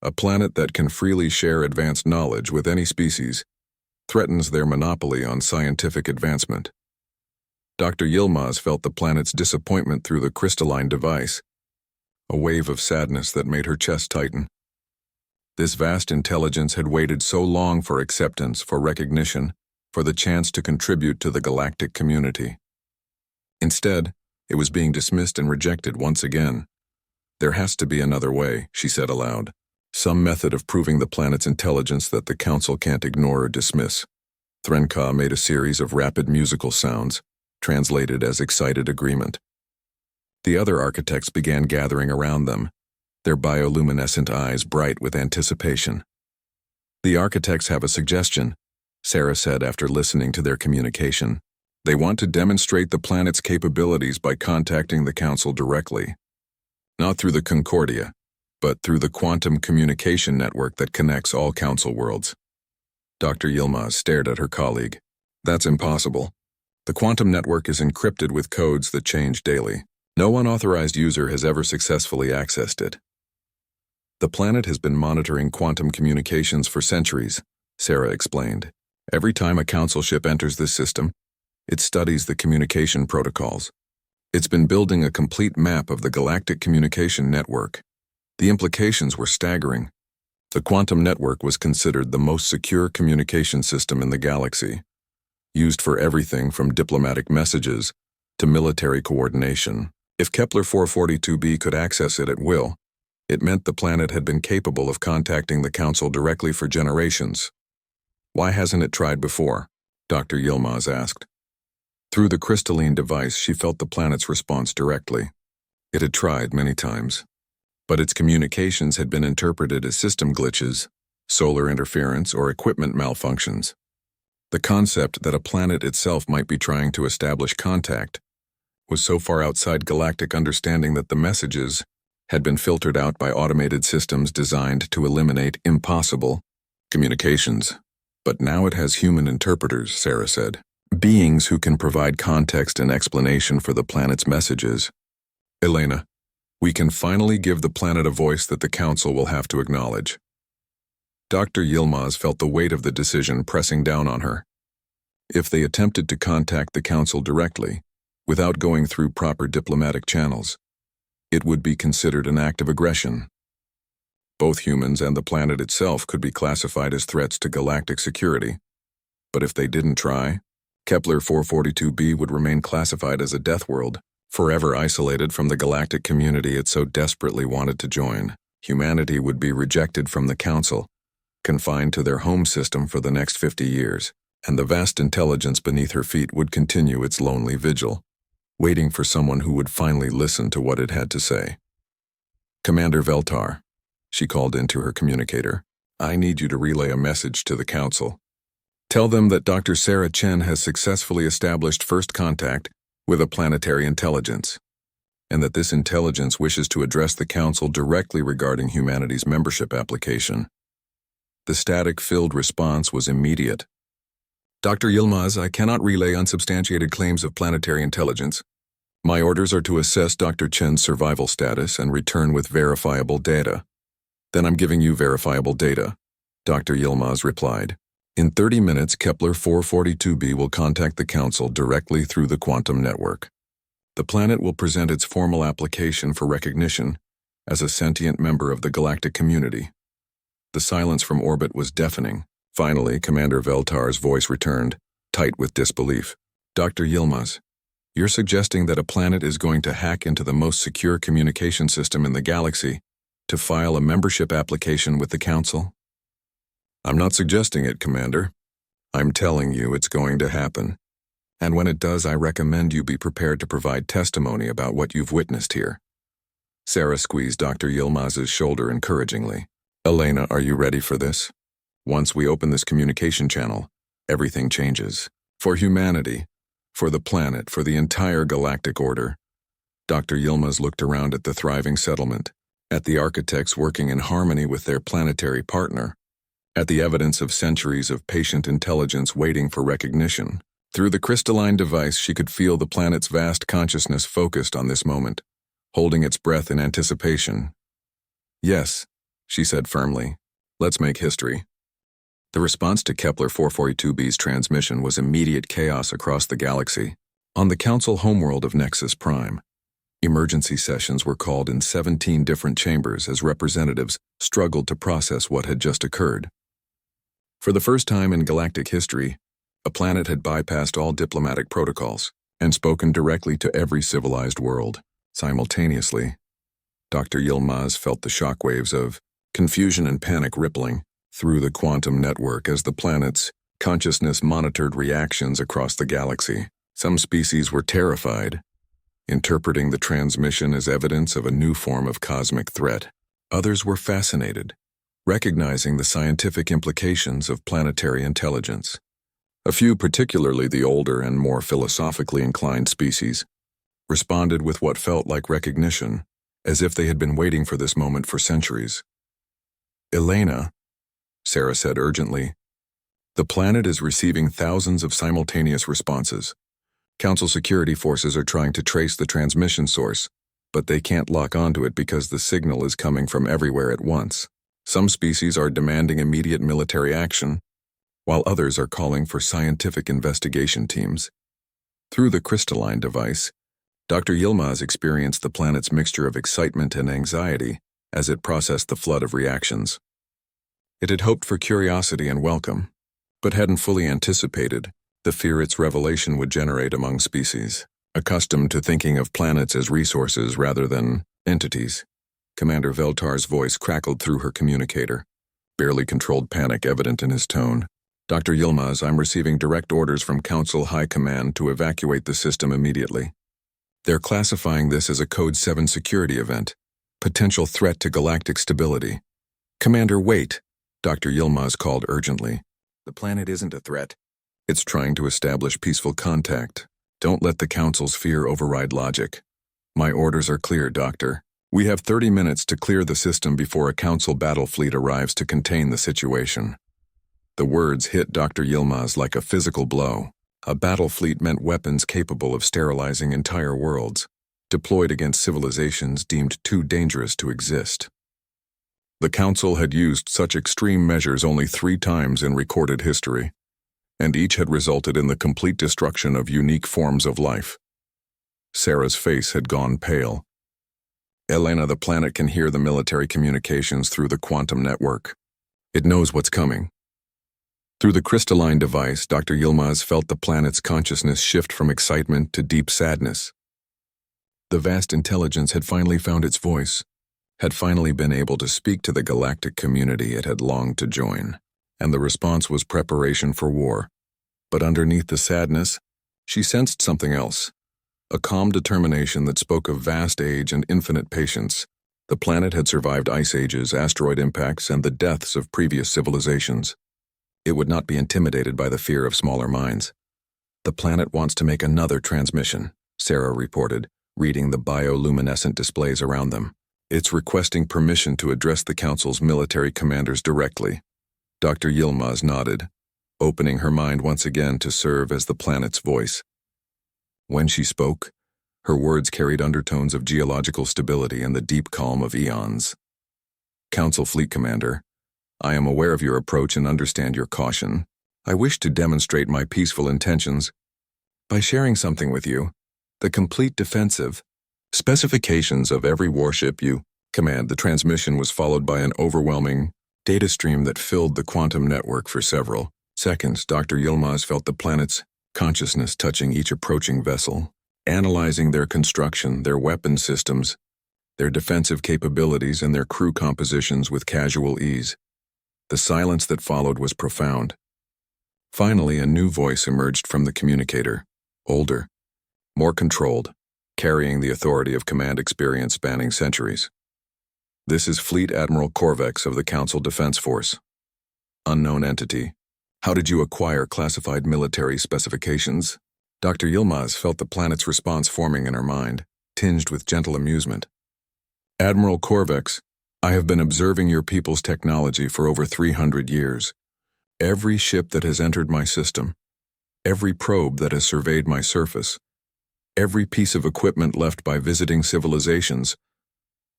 A planet that can freely share advanced knowledge with any species threatens their monopoly on scientific advancement. Dr. Yilmaz felt the planet's disappointment through the crystalline device, a wave of sadness that made her chest tighten. This vast intelligence had waited so long for acceptance, for recognition, for the chance to contribute to the galactic community. Instead, it was being dismissed and rejected once again. There has to be another way, she said aloud. Some method of proving the planet's intelligence that the Council can't ignore or dismiss. Threnka made a series of rapid musical sounds, translated as excited agreement. The other architects began gathering around them, their bioluminescent eyes bright with anticipation. The architects have a suggestion, Sarah said after listening to their communication. They want to demonstrate the planet's capabilities by contacting the Council directly. Not through the Concordia, but through the quantum communication network that connects all Council worlds. Dr. Yilmaz stared at her colleague. That's impossible. The quantum network is encrypted with codes that change daily. No unauthorized user has ever successfully accessed it. The planet has been monitoring quantum communications for centuries, Sarah explained. Every time a Council ship enters this system, it studies the communication protocols. It's been building a complete map of the galactic communication network. The implications were staggering. The quantum network was considered the most secure communication system in the galaxy, used for everything from diplomatic messages to military coordination. If Kepler 442b could access it at will, it meant the planet had been capable of contacting the Council directly for generations. Why hasn't it tried before? Dr. Yilmaz asked. Through the crystalline device, she felt the planet's response directly. It had tried many times, but its communications had been interpreted as system glitches, solar interference, or equipment malfunctions. The concept that a planet itself might be trying to establish contact was so far outside galactic understanding that the messages had been filtered out by automated systems designed to eliminate impossible communications. But now it has human interpreters, Sarah said. Beings who can provide context and explanation for the planet's messages. Elena, we can finally give the planet a voice that the Council will have to acknowledge. Dr. Yilmaz felt the weight of the decision pressing down on her. If they attempted to contact the Council directly, without going through proper diplomatic channels, it would be considered an act of aggression. Both humans and the planet itself could be classified as threats to galactic security. But if they didn't try, Kepler 442b would remain classified as a Deathworld, Forever isolated from the galactic community it so desperately wanted to join, humanity would be rejected from the Council, confined to their home system for the next 50 years, and the vast intelligence beneath her feet would continue its lonely vigil, waiting for someone who would finally listen to what it had to say. "Commander Veltar," she called into her communicator, "I need you to relay a message to the Council. Tell them that Dr. Sarah Chen has successfully established first contact with a planetary intelligence, and that this intelligence wishes to address the Council directly regarding humanity's membership application." The static-filled response was immediate. "Dr. Yilmaz, I cannot relay unsubstantiated claims of planetary intelligence. My orders are to assess Dr. Chen's survival status and return with verifiable data." "Then I'm giving you verifiable data," Dr. Yilmaz replied. "In 30 minutes, Kepler 442b will contact the Council directly through the quantum network. The planet will present its formal application for recognition as a sentient member of the galactic community." The silence from orbit was deafening. Finally, Commander Veltar's voice returned, tight with disbelief. "Dr. Yilmaz, you're suggesting that a planet is going to hack into the most secure communication system in the galaxy to file a membership application with the Council?" "I'm not suggesting it, Commander. I'm telling you it's going to happen. And when it does, I recommend you be prepared to provide testimony about what you've witnessed here." Sarah squeezed Dr. Yilmaz's shoulder encouragingly. "Elena, are you ready for this? Once we open this communication channel, everything changes. For humanity, for the planet, for the entire galactic order." Dr. Yilmaz looked around at the thriving settlement, at the architects working in harmony with their planetary partner, at the evidence of centuries of patient intelligence waiting for recognition. Through the crystalline device, she could feel the planet's vast consciousness focused on this moment, holding its breath in anticipation. "Yes," she said firmly, "let's make history." The response to Kepler 442b's transmission was immediate chaos across the galaxy. On the Council homeworld of Nexus Prime, emergency sessions were called in 17 different chambers as representatives struggled to process what had just occurred. For the first time in galactic history, a planet had bypassed all diplomatic protocols and spoken directly to every civilized world. Simultaneously, Dr. Yilmaz felt the shockwaves of confusion and panic rippling through the quantum network as the planet's consciousness monitored reactions across the galaxy. Some species were terrified, interpreting the transmission as evidence of a new form of cosmic threat. Others were fascinated, recognizing the scientific implications of planetary intelligence. A few, particularly the older and more philosophically inclined species, responded with what felt like recognition, as if they had been waiting for this moment for centuries. "Elena," Sarah said urgently, "the planet is receiving thousands of simultaneous responses. Council security forces are trying to trace the transmission source, but they can't lock onto it because the signal is coming from everywhere at once. Some species are demanding immediate military action, while others are calling for scientific investigation teams." Through the crystalline device, Dr. Yilmaz experienced the planet's mixture of excitement and anxiety as it processed the flood of reactions. It had hoped for curiosity and welcome, but hadn't fully anticipated the fear its revelation would generate among species, accustomed to thinking of planets as resources rather than entities. Commander Veltar's voice crackled through her communicator, barely controlled panic evident in his tone. "Dr. Yilmaz, I'm receiving direct orders from Council High Command to evacuate the system immediately. They're classifying this as a Code 7 security event, potential threat to galactic stability." "Commander, wait," Dr. Yilmaz called urgently. "The planet isn't a threat. It's trying to establish peaceful contact. Don't let the Council's fear override logic. My orders are clear, Doctor. We have 30 minutes to clear the system before a Council battle fleet arrives to contain the situation." The words hit Dr. Yilmaz like a physical blow. A battle fleet meant weapons capable of sterilizing entire worlds, deployed against civilizations deemed too dangerous to exist. The Council had used such extreme measures only 3 times in recorded history, and each had resulted in the complete destruction of unique forms of life. Sarah's face had gone pale. "Elena, the planet can hear the military communications through the quantum network. It knows what's coming." Through the crystalline device, Dr. Yilmaz felt the planet's consciousness shift from excitement to deep sadness. The vast intelligence had finally found its voice, had finally been able to speak to the galactic community it had longed to join, and the response was preparation for war. But underneath the sadness, she sensed something else, a calm determination that spoke of vast age and infinite patience. The planet had survived ice ages, asteroid impacts, and the deaths of previous civilizations. It would not be intimidated by the fear of smaller minds. The planet wants to make another transmission, Sarah reported, reading the bioluminescent displays around them. It's requesting permission to address the Council's military commanders directly. Dr. Yilmaz nodded, opening her mind once again to serve as the planet's voice. When she spoke, her words carried undertones of geological stability and the deep calm of eons. Council Fleet Commander, I am aware of your approach and understand your caution. I wish to demonstrate my peaceful intentions by sharing something with you, the complete defensive specifications of every warship you command. The transmission was followed by an overwhelming data stream that filled the quantum network for several seconds. Dr. Yilmaz felt the planet's consciousness touching each approaching vessel, analyzing their construction, their weapon systems, their defensive capabilities, and their crew compositions with casual ease. The silence that followed was profound. Finally, a new voice emerged from the communicator, older, more controlled, carrying the authority of command experience spanning centuries. This is Fleet Admiral Corvex of the Council Defense Force. Unknown entity. How did you acquire classified military specifications? Dr. Yilmaz felt the planet's response forming in her mind, tinged with gentle amusement. Admiral Corvex, I have been observing your people's technology for over 300 years. Every ship that has entered my system, every probe that has surveyed my surface, every piece of equipment left by visiting civilizations,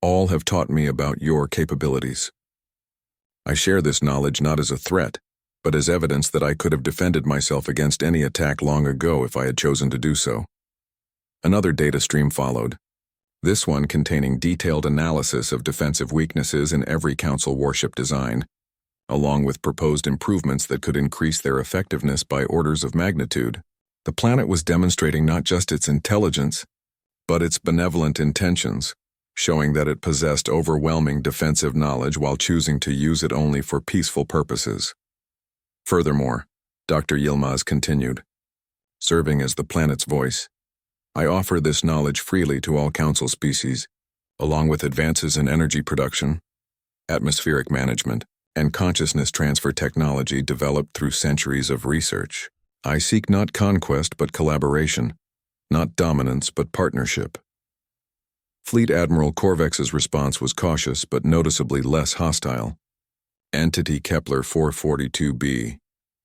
all have taught me about your capabilities. I share this knowledge not as a threat, but as evidence that I could have defended myself against any attack long ago if I had chosen to do so. Another data stream followed, this one containing detailed analysis of defensive weaknesses in every Council warship design, along with proposed improvements that could increase their effectiveness by orders of magnitude. The planet was demonstrating not just its intelligence, but its benevolent intentions, showing that it possessed overwhelming defensive knowledge while choosing to use it only for peaceful purposes. Furthermore, Dr. Yilmaz continued, serving as the planet's voice, I offer this knowledge freely to all Council species, along with advances in energy production, atmospheric management, and consciousness transfer technology developed through centuries of research. I seek not conquest but collaboration, not dominance but partnership. Fleet Admiral Corvex's response was cautious but noticeably less hostile. Entity Kepler 442b,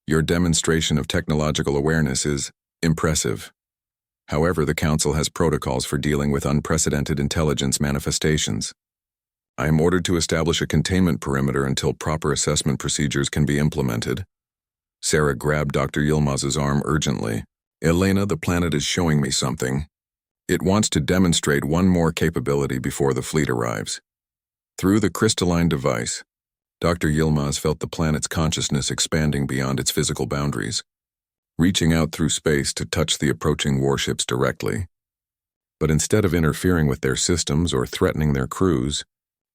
your demonstration of technological awareness is impressive. However, the Council has protocols for dealing with unprecedented intelligence manifestations. I am ordered to establish a containment perimeter until proper assessment procedures can be implemented. Sarah grabbed Dr. Yilmaz's arm urgently. Elena, the planet is showing me something. It wants to demonstrate one more capability before the fleet arrives. Through the crystalline device, Dr. Yilmaz felt the planet's consciousness expanding beyond its physical boundaries, reaching out through space to touch the approaching warships directly. But instead of interfering with their systems or threatening their crews,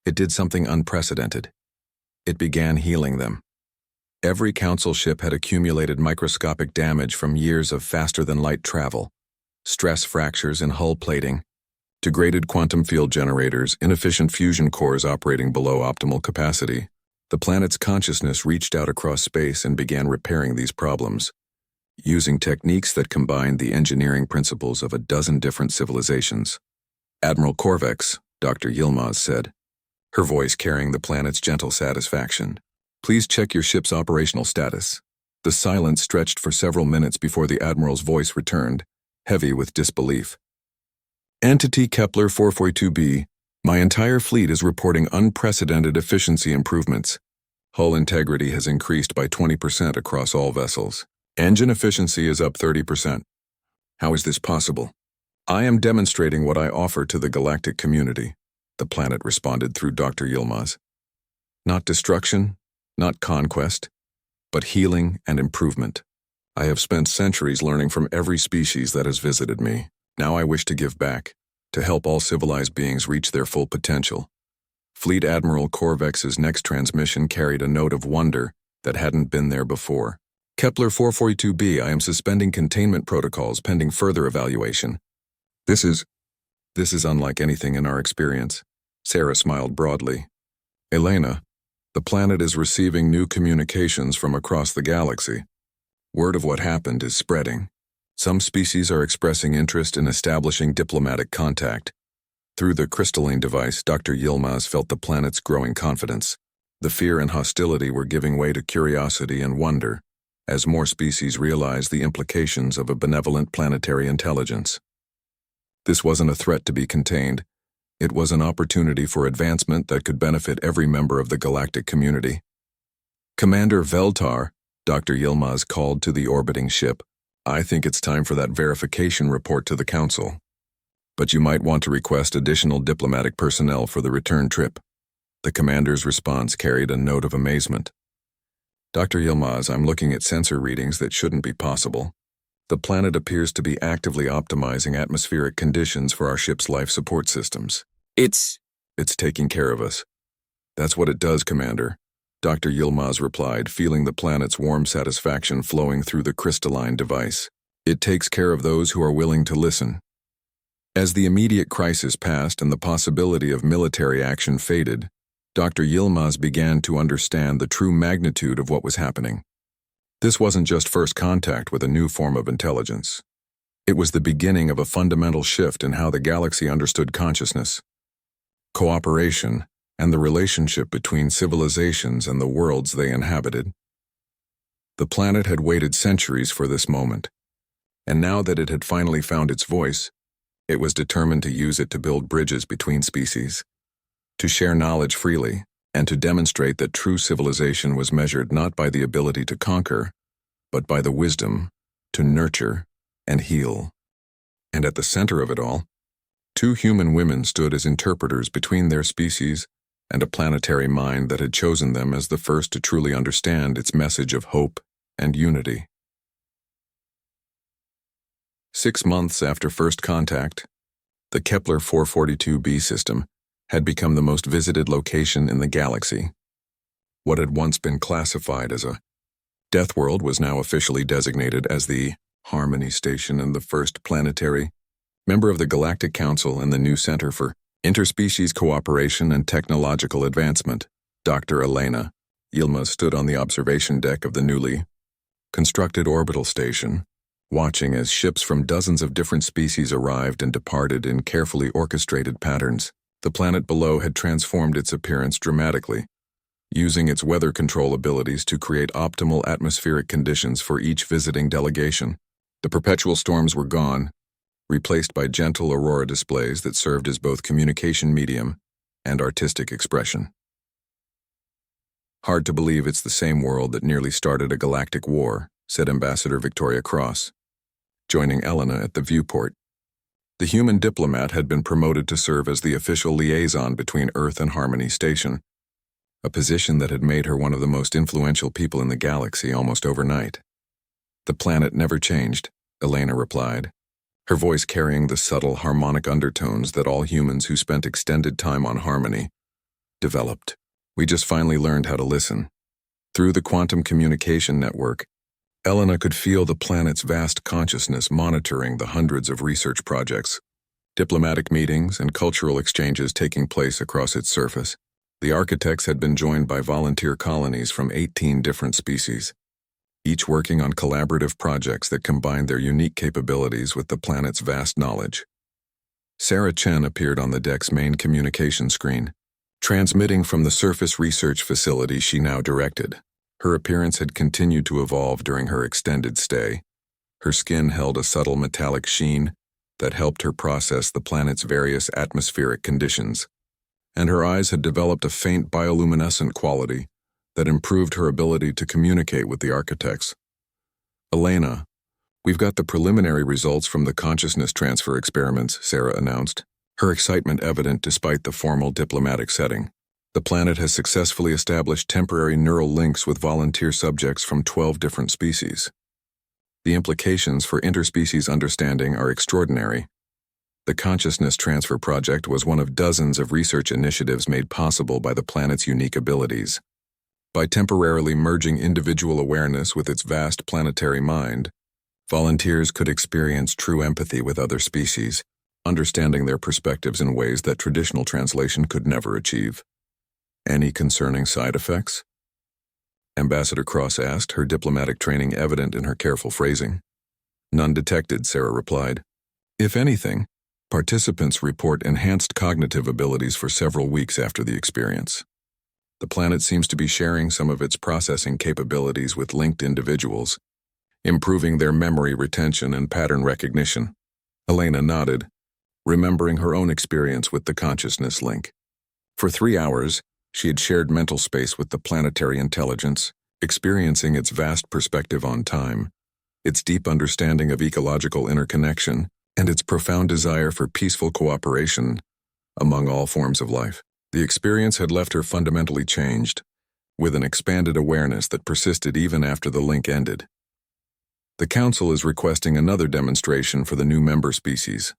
it did something unprecedented. It began healing them. Every Council ship had accumulated microscopic damage from years of faster-than-light travel, stress fractures in hull plating, degraded quantum field generators, inefficient fusion cores operating below optimal capacity. The planet's consciousness reached out across space and began repairing these problems, using techniques that combined the engineering principles of a dozen different civilizations. Admiral Corvex, Dr. Yilmaz said, her voice carrying the planet's gentle satisfaction. Please check your ship's operational status. The silence stretched for several minutes before the Admiral's voice returned, heavy with disbelief. Entity Kepler 442b, my entire fleet is reporting unprecedented efficiency improvements. Hull integrity has increased by 20% across all vessels. Engine efficiency is up 30%. How is this possible? I am demonstrating what I offer to the galactic community, the planet responded through Dr. Yilmaz. Not destruction, not conquest, but healing and improvement. I have spent centuries learning from every species that has visited me. Now I wish to give back. to help all civilized beings reach their full potential. Fleet Admiral Corvex's next transmission carried a note of wonder that hadn't been there before. Kepler 442b, I am suspending containment protocols pending further evaluation. This is unlike anything in our experience. Sarah smiled broadly. Elena, the planet is receiving new communications from across the galaxy. Word of what happened is spreading. Some species are expressing interest in establishing diplomatic contact. Through the crystalline device, Dr. Yilmaz felt the planet's growing confidence. The fear and hostility were giving way to curiosity and wonder, as more species realized the implications of a benevolent planetary intelligence. This wasn't a threat to be contained. It was an opportunity for advancement that could benefit every member of the galactic community. Commander Veltar, Dr. Yilmaz called to the orbiting ship, I think it's time for that verification report to the Council. But you might want to request additional diplomatic personnel for the return trip. The commander's response carried a note of amazement. Dr. Yilmaz, I'm looking at sensor readings that shouldn't be possible. The planet appears to be actively optimizing atmospheric conditions for our ship's life support systems. It's taking care of us. That's what it does, Commander, Dr. Yilmaz replied, feeling the planet's warm satisfaction flowing through the crystalline device. It takes care of those who are willing to listen. As the immediate crisis passed and the possibility of military action faded, Dr. Yilmaz began to understand the true magnitude of what was happening. This wasn't just first contact with a new form of intelligence. It was the beginning of a fundamental shift in how the galaxy understood consciousness, cooperation, and the relationship between civilizations and the worlds they inhabited. The planet had waited centuries for this moment, and now that it had finally found its voice, it was determined to use it to build bridges between species, to share knowledge freely, and to demonstrate that true civilization was measured not by the ability to conquer, but by the wisdom to nurture and heal. And at the center of it all, two human women stood as interpreters between their species and a planetary mind that had chosen them as the first to truly understand its message of hope and unity. 6 months after first contact, the Kepler 442b system had become the most visited location in the galaxy. What had once been classified as a Deathworld was now officially designated as the Harmony Station and the first planetary member of the Galactic Council and the new Center for Interspecies Cooperation and Technological Advancement. Dr. Elena Yilmaz stood on the observation deck of the newly constructed orbital station, watching as ships from dozens of different species arrived and departed in carefully orchestrated patterns. The planet below had transformed its appearance dramatically, using its weather control abilities to create optimal atmospheric conditions for each visiting delegation. The perpetual storms were gone, replaced by gentle aurora displays that served as both communication medium and artistic expression. Hard to believe it's the same world that nearly started a galactic war, said Ambassador Victoria Cross, joining Elena at the viewport. The human diplomat had been promoted to serve as the official liaison between Earth and Harmony Station, a position that had made her one of the most influential people in the galaxy almost overnight. The planet never changed, Elena replied, her voice carrying the subtle harmonic undertones that all humans who spent extended time on Harmony developed. We just finally learned how to listen. Through the quantum communication network, Elena could feel the planet's vast consciousness monitoring the hundreds of research projects, diplomatic meetings, and cultural exchanges taking place across its surface. The architects had been joined by volunteer colonies from 18 different species, each working on collaborative projects that combined their unique capabilities with the planet's vast knowledge. Sarah Chen appeared on the deck's main communication screen, transmitting from the surface research facility she now directed. Her appearance had continued to evolve during her extended stay. Her skin held a subtle metallic sheen that helped her process the planet's various atmospheric conditions, and her eyes had developed a faint bioluminescent quality that improved her ability to communicate with the architects. Elena, we've got the preliminary results from the consciousness transfer experiments, Sarah announced, her excitement evident despite the formal diplomatic setting. The planet has successfully established temporary neural links with volunteer subjects from 12 different species. The implications for interspecies understanding are extraordinary. The Consciousness Transfer Project was one of dozens of research initiatives made possible by the planet's unique abilities. By temporarily merging individual awareness with its vast planetary mind, volunteers could experience true empathy with other species, understanding their perspectives in ways that traditional translation could never achieve. Any concerning side effects? Ambassador Cross asked, her diplomatic training evident in her careful phrasing. None detected, Sarah replied. If anything, participants report enhanced cognitive abilities for several weeks after the experience. The planet seems to be sharing some of its processing capabilities with linked individuals, improving their memory retention and pattern recognition. Elena nodded, remembering her own experience with the consciousness link. For 3 hours, she had shared mental space with the planetary intelligence, experiencing its vast perspective on time, its deep understanding of ecological interconnection, and its profound desire for peaceful cooperation among all forms of life. The experience had left her fundamentally changed, with an expanded awareness that persisted even after the link ended. The Council is requesting another demonstration for the new member species.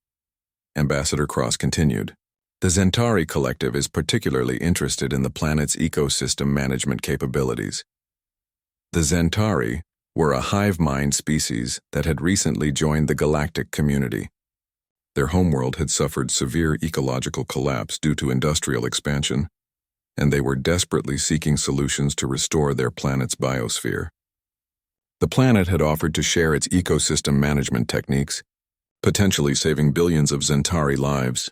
Ambassador Cross continued. The Zentari Collective is particularly interested in the planet's ecosystem management capabilities. The Zentari were a hive mind species that had recently joined the galactic community. Their homeworld had suffered severe ecological collapse due to industrial expansion, and they were desperately seeking solutions to restore their planet's biosphere. The planet had offered to share its ecosystem management techniques, potentially saving billions of Zentari lives.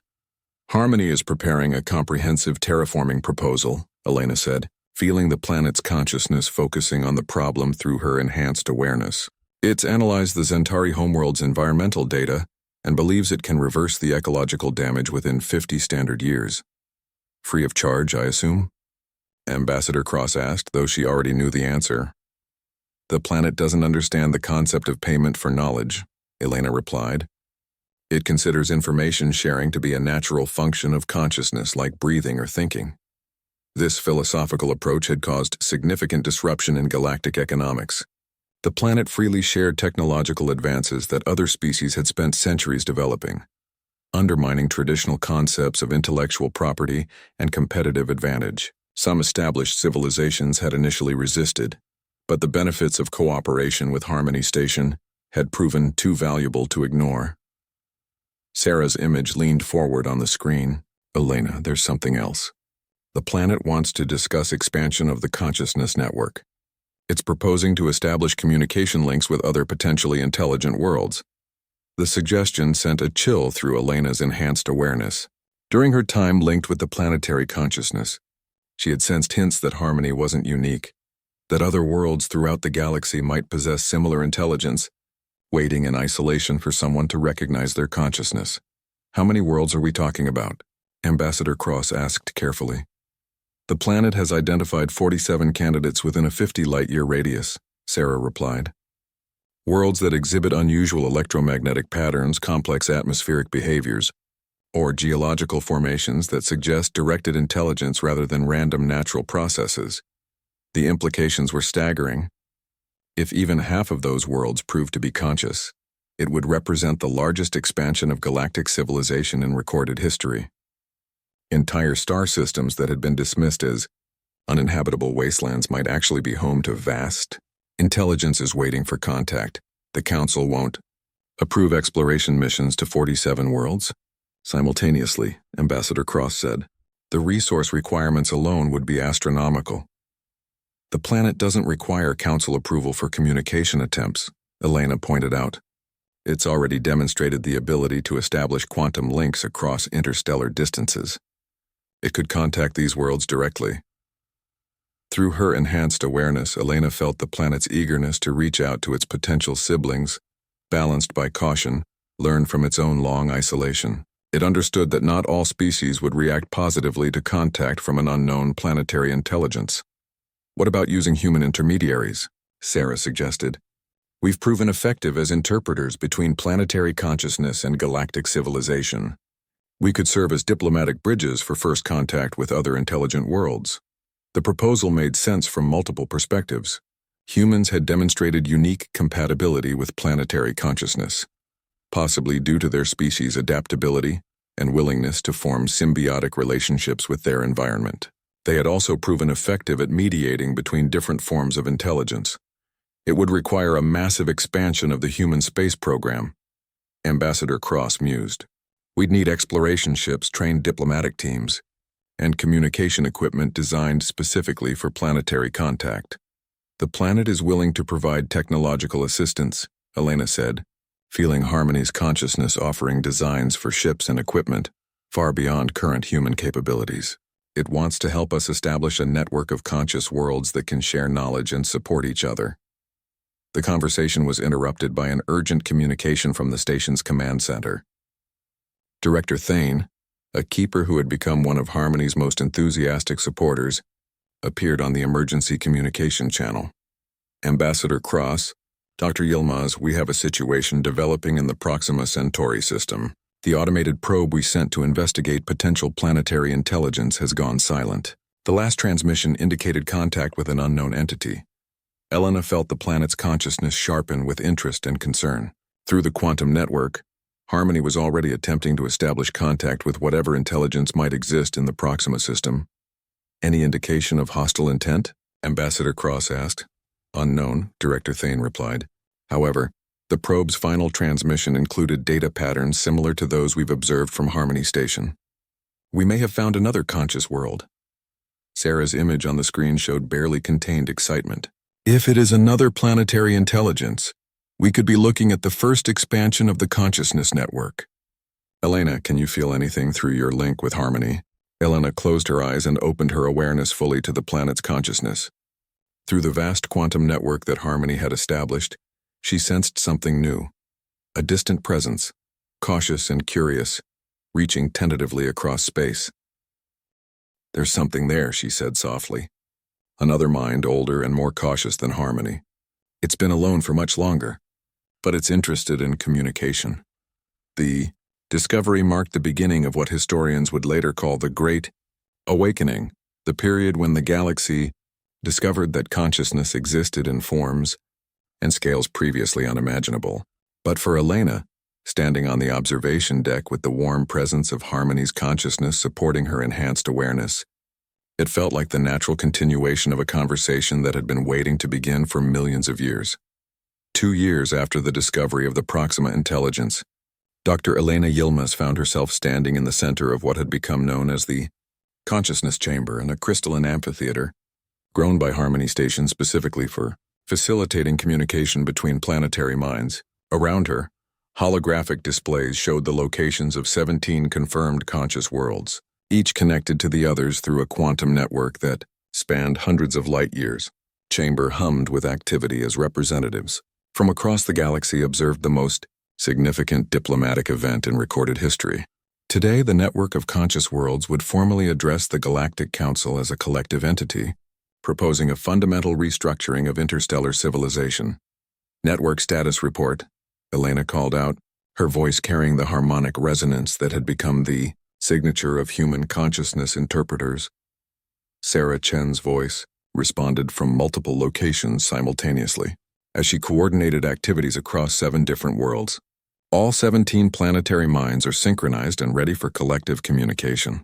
Harmony is preparing a comprehensive terraforming proposal, Elena said, feeling the planet's consciousness focusing on the problem through her enhanced awareness. It's analyzed the Zentari homeworld's environmental data and believes it can reverse the ecological damage within 50 standard years. Free of charge, I assume? Ambassador Cross asked, though she already knew the answer. The planet doesn't understand the concept of payment for knowledge, Elena replied. It considers information sharing to be a natural function of consciousness like breathing or thinking. This philosophical approach had caused significant disruption in galactic economics. The planet freely shared technological advances that other species had spent centuries developing, undermining traditional concepts of intellectual property and competitive advantage. Some established civilizations had initially resisted, but the benefits of cooperation with Harmony Station had proven too valuable to ignore. Sarah's image leaned forward on the screen. Elena, there's something else. The planet wants to discuss expansion of the consciousness network. It's proposing to establish communication links with other potentially intelligent worlds. The suggestion sent a chill through Elena's enhanced awareness. During her time linked with the planetary consciousness, she had sensed hints that Harmony wasn't unique, that other worlds throughout the galaxy might possess similar intelligence, waiting in isolation for someone to recognize their consciousness. How many worlds are we talking about? Ambassador Cross asked carefully. The planet has identified 47 candidates within a 50 light-year radius, Sarah replied. Worlds that exhibit unusual electromagnetic patterns, complex atmospheric behaviors, or geological formations that suggest directed intelligence rather than random natural processes. The implications were staggering. If even half of those worlds proved to be conscious, it would represent the largest expansion of galactic civilization in recorded history. Entire star systems that had been dismissed as uninhabitable wastelands might actually be home to vast. Intelligence is waiting for contact. The Council won't approve exploration missions to 47 worlds. Simultaneously, Ambassador Cross said, the resource requirements alone would be astronomical. The planet doesn't require Council approval for communication attempts, Elena pointed out. It's already demonstrated the ability to establish quantum links across interstellar distances. It could contact these worlds directly. Through her enhanced awareness, Elena felt the planet's eagerness to reach out to its potential siblings, balanced by caution, learned from its own long isolation. It understood that not all species would react positively to contact from an unknown planetary intelligence. What about using human intermediaries? Sarah suggested. We've proven effective as interpreters between planetary consciousness and galactic civilization. We could serve as diplomatic bridges for first contact with other intelligent worlds. The proposal made sense from multiple perspectives. Humans had demonstrated unique compatibility with planetary consciousness. possibly due to their species' adaptability and willingness to form symbiotic relationships with their environment. They had also proven effective at mediating between different forms of intelligence. It would require a massive expansion of the human space program, Ambassador Cross mused. We'd need exploration ships, trained diplomatic teams, and communication equipment designed specifically for planetary contact. The planet is willing to provide technological assistance, Elena said, feeling Harmony's consciousness offering designs for ships and equipment far beyond current human capabilities. It wants to help us establish a network of conscious worlds that can share knowledge and support each other. The conversation was interrupted by an urgent communication from the station's command center. Director Thane, a keeper who had become one of Harmony's most enthusiastic supporters, appeared on the emergency communication channel. Ambassador Cross, Dr. Yilmaz, we have a situation developing in the Proxima Centauri system. The automated probe we sent to investigate potential planetary intelligence has gone silent. The last transmission indicated contact with an unknown entity. Elena felt the planet's consciousness sharpen with interest and concern. Through the quantum network, Harmony was already attempting to establish contact with whatever intelligence might exist in the Proxima system. Any indication of hostile intent? Ambassador Cross asked. Unknown, Director Thane replied. However, the probe's final transmission included data patterns similar to those we've observed from Harmony Station. We may have found another conscious world. Sarah's image on the screen showed barely contained excitement. If it is another planetary intelligence, we could be looking at the first expansion of the consciousness network. Elena, can you feel anything through your link with Harmony? Elena closed her eyes and opened her awareness fully to the planet's consciousness. Through the vast quantum network that Harmony had established, she sensed something new. A distant presence, cautious and curious, reaching tentatively across space. There's something there, she said softly. Another mind older and more cautious than Harmony. It's been alone for much longer, but it's interested in communication. The discovery marked the beginning of what historians would later call the Great Awakening, the period when the galaxy discovered that consciousness existed in forms and scales previously unimaginable. But for Elena, standing on the observation deck with the warm presence of Harmony's consciousness supporting her enhanced awareness, it felt like the natural continuation of a conversation that had been waiting to begin for millions of years. 2 years after the discovery of the Proxima intelligence, Dr. Elena Yilmaz found herself standing in the center of what had become known as the consciousness chamber in a crystalline amphitheater, grown by Harmony Station specifically for facilitating communication between planetary minds. Around her, holographic displays showed the locations of 17 confirmed conscious worlds, each connected to the others through a quantum network that spanned hundreds of light years. Chamber hummed with activity as representatives from across the galaxy observed the most significant diplomatic event in recorded history. Today, the network of conscious worlds would formally address the Galactic Council as a collective entity, proposing a fundamental restructuring of interstellar civilization. Network status report, Elena called out, her voice carrying the harmonic resonance that had become the signature of human consciousness interpreters. Sarah Chen's voice responded from multiple locations simultaneously, as she coordinated activities across 7 different worlds. All 17 planetary minds are synchronized and ready for collective communication.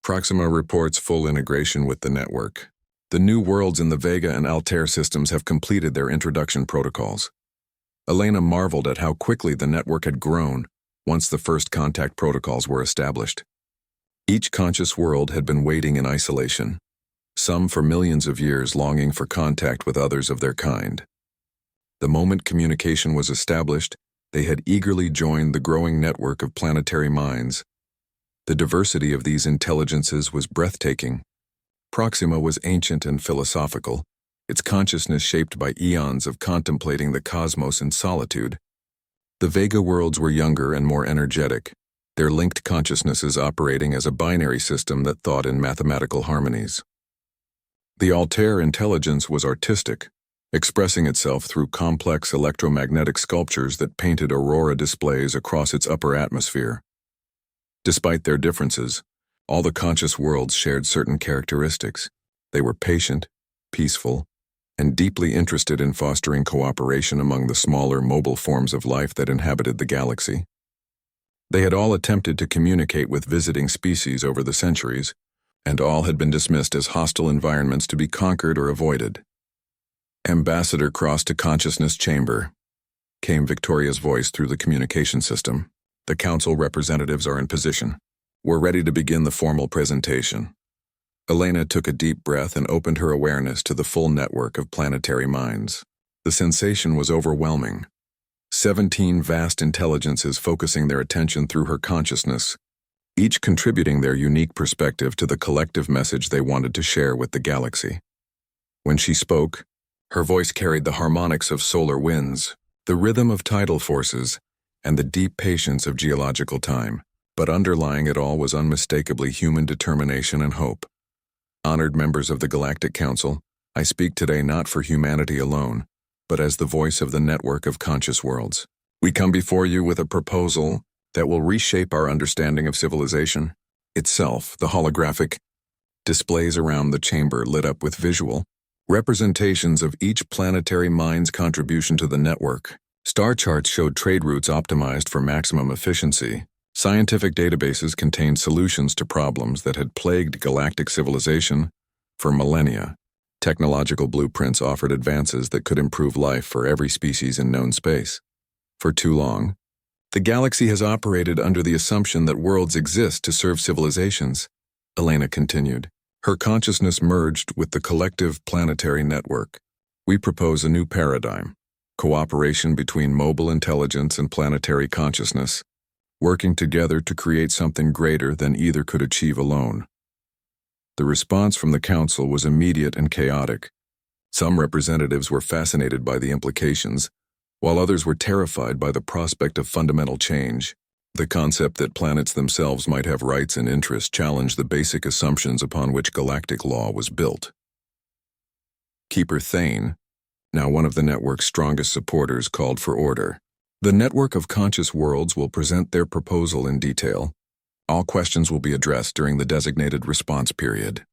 Proxima reports full integration with the network. The new worlds in the Vega and Altair systems have completed their introduction protocols. Elena marveled at how quickly the network had grown once the first contact protocols were established. Each conscious world had been waiting in isolation, some for millions of years longing for contact with others of their kind. The moment communication was established, they had eagerly joined the growing network of planetary minds. The diversity of these intelligences was breathtaking. Proxima was ancient and philosophical, its consciousness shaped by eons of contemplating the cosmos in solitude. The Vega worlds were younger and more energetic, their linked consciousnesses operating as a binary system that thought in mathematical harmonies. The Altair intelligence was artistic, expressing itself through complex electromagnetic sculptures that painted aurora displays across its upper atmosphere. Despite their differences, all the conscious worlds shared certain characteristics. They were patient, peaceful, and deeply interested in fostering cooperation among the smaller, mobile forms of life that inhabited the galaxy. They had all attempted to communicate with visiting species over the centuries, and all had been dismissed as hostile environments to be conquered or avoided. "Ambassador crossed to consciousness chamber," came Victoria's voice through the communication system. "The council representatives are in position. We're ready to begin the formal presentation." Elena took a deep breath and opened her awareness to the full network of planetary minds. The sensation was overwhelming. 17 vast intelligences focusing their attention through her consciousness, each contributing their unique perspective to the collective message they wanted to share with the galaxy. When she spoke, her voice carried the harmonics of solar winds, the rhythm of tidal forces, and the deep patience of geological time, but underlying it all was unmistakably human determination and hope. "Honored members of the Galactic Council, I speak today not for humanity alone, but as the voice of the network of conscious worlds. We come before you with a proposal that will reshape our understanding of civilization itself." The holographic displays around the chamber lit up with visual representations of each planetary mind's contribution to the network. Star charts showed trade routes optimized for maximum efficiency. Scientific databases contained solutions to problems that had plagued galactic civilization for millennia. Technological blueprints offered advances that could improve life for every species in known space. For too long, the galaxy has operated under the assumption that worlds exist to serve civilizations, Elena continued. Her consciousness merged with the collective planetary network. "We propose a new paradigm, cooperation between mobile intelligence and planetary consciousness, working together to create something greater than either could achieve alone." The response from the council was immediate and chaotic. Some representatives were fascinated by the implications, while others were terrified by the prospect of fundamental change. The concept that planets themselves might have rights and interests challenged the basic assumptions upon which galactic law was built. Keeper Thane, now one of the network's strongest supporters, called for order. "The network of conscious worlds will present their proposal in detail. All questions will be addressed during the designated response period."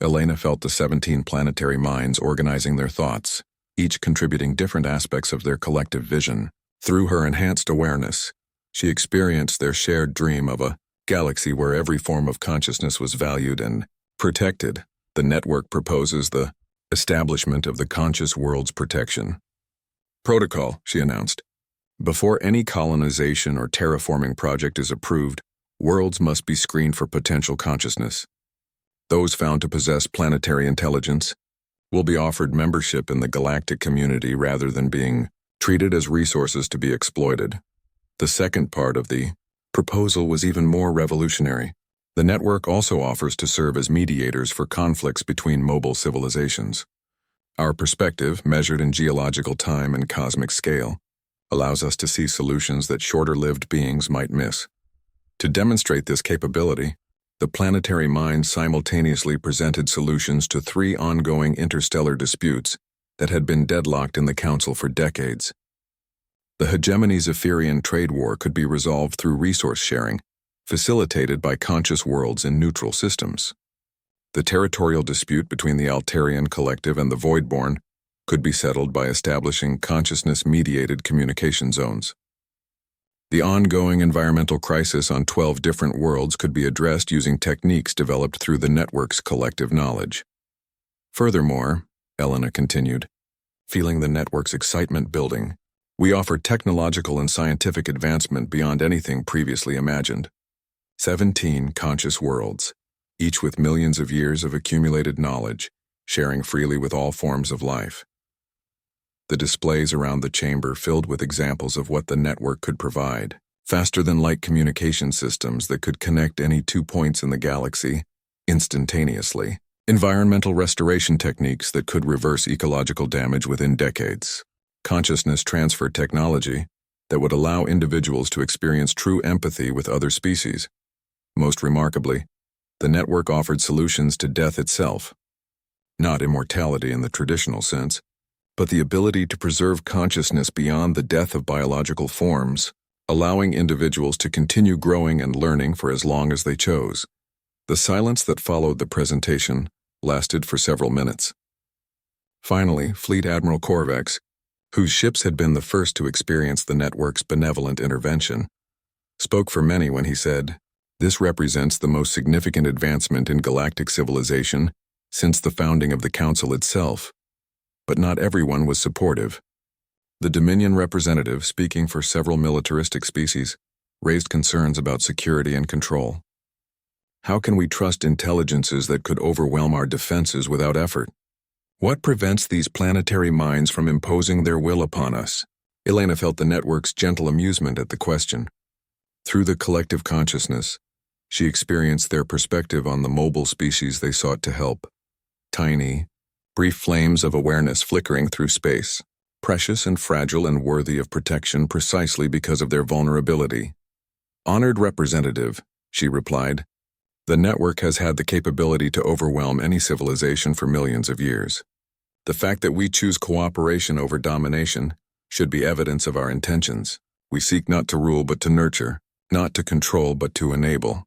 Elena felt the 17 planetary minds organizing their thoughts, each contributing different aspects of their collective vision. Through her enhanced awareness, she experienced their shared dream of a galaxy where every form of consciousness was valued and protected. The network proposes the establishment of the Conscious World's Protection Protocol, she announced. "Before any colonization or terraforming project is approved, worlds must be screened for potential consciousness. Those found to possess planetary intelligence will be offered membership in the galactic community rather than being treated as resources to be exploited." The second part of the proposal was even more revolutionary. The network also offers to serve as mediators for conflicts between mobile civilizations. "Our perspective, measured in geological time and cosmic scale, allows us to see solutions that shorter-lived beings might miss. To demonstrate this capability, the planetary minds simultaneously presented solutions to 3 ongoing interstellar disputes that had been deadlocked in the Council for decades. The hegemony Zephyrian trade war could be resolved through resource sharing, facilitated by conscious worlds in neutral systems. The territorial dispute between the Altarian Collective and the Voidborn could be settled by establishing consciousness-mediated communication zones. The ongoing environmental crisis on 12 different worlds could be addressed using techniques developed through the network's collective knowledge. Furthermore, Elena continued, feeling the network's excitement building, "We offer technological and scientific advancement beyond anything previously imagined. 17 conscious worlds, each with millions of years of accumulated knowledge, sharing freely with all forms of life." The displays around the chamber filled with examples of what the network could provide. Faster-than-light communication systems that could connect any 2 points in the galaxy instantaneously. Environmental restoration techniques that could reverse ecological damage within decades. Consciousness transfer technology that would allow individuals to experience true empathy with other species. Most remarkably, the network offered solutions to death itself. Not immortality in the traditional sense, but the ability to preserve consciousness beyond the death of biological forms, allowing individuals to continue growing and learning for as long as they chose. The silence that followed the presentation lasted for several minutes. Finally, Fleet Admiral Corvex, whose ships had been the first to experience the network's benevolent intervention, spoke for many when he said, "This represents the most significant advancement in galactic civilization since the founding of the Council itself." But not everyone was supportive. The Dominion representative, speaking for several militaristic species, raised concerns about security and control. How can we trust intelligences that could overwhelm our defenses without effort? What prevents these planetary minds from imposing their will upon us? Elena felt the network's gentle amusement at the question. Through the collective consciousness, she experienced their perspective on the mobile species they sought to help. Tiny, brief flames of awareness flickering through space, precious and fragile and worthy of protection precisely because of their vulnerability. "Honored representative," she replied, "the network has had the capability to overwhelm any civilization for millions of years. The fact that we choose cooperation over domination should be evidence of our intentions. We seek not to rule but to nurture, not to control but to enable."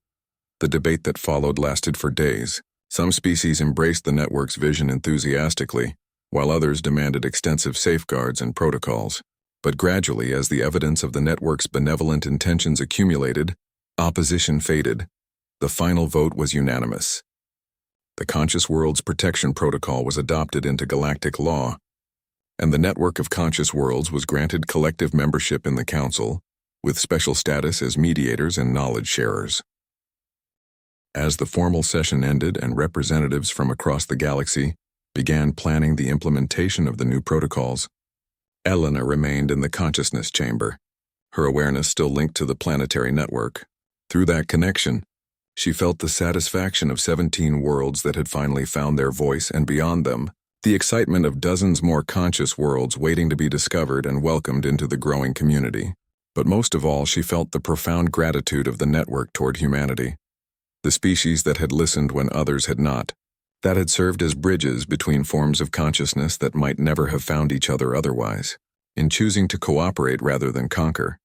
The debate that followed lasted for days. Some species embraced the network's vision enthusiastically, while others demanded extensive safeguards and protocols. But gradually, as the evidence of the network's benevolent intentions accumulated, opposition faded. The final vote was unanimous. The Conscious Worlds Protection Protocol was adopted into galactic law, and the network of conscious worlds was granted collective membership in the Council, with special status as mediators and knowledge sharers. As the formal session ended and representatives from across the galaxy began planning the implementation of the new protocols, Elena remained in the consciousness chamber, her awareness still linked to the planetary network. Through that connection, she felt the satisfaction of 17 worlds that had finally found their voice, and beyond them, the excitement of dozens more conscious worlds waiting to be discovered and welcomed into the growing community. But most of all, she felt the profound gratitude of the network toward humanity, the species that had listened when others had not, that had served as bridges between forms of consciousness that might never have found each other otherwise. In choosing to cooperate rather than conquer,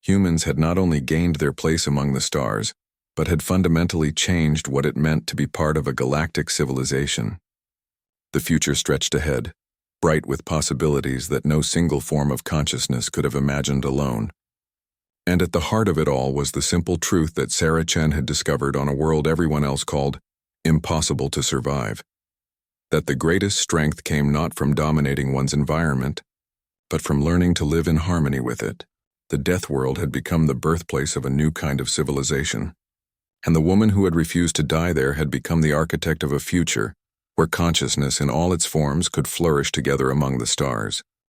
humans had not only gained their place among the stars, but had fundamentally changed what it meant to be part of a galactic civilization. The future stretched ahead, bright with possibilities that no single form of consciousness could have imagined alone. And at the heart of it all was the simple truth that Sarah Chen had discovered on a world everyone else called impossible to survive. That the greatest strength came not from dominating one's environment, but from learning to live in harmony with it. The Deathworld had become the birthplace of a new kind of civilization, and the woman who had refused to die there had become the architect of a future where consciousness in all its forms could flourish together among the stars.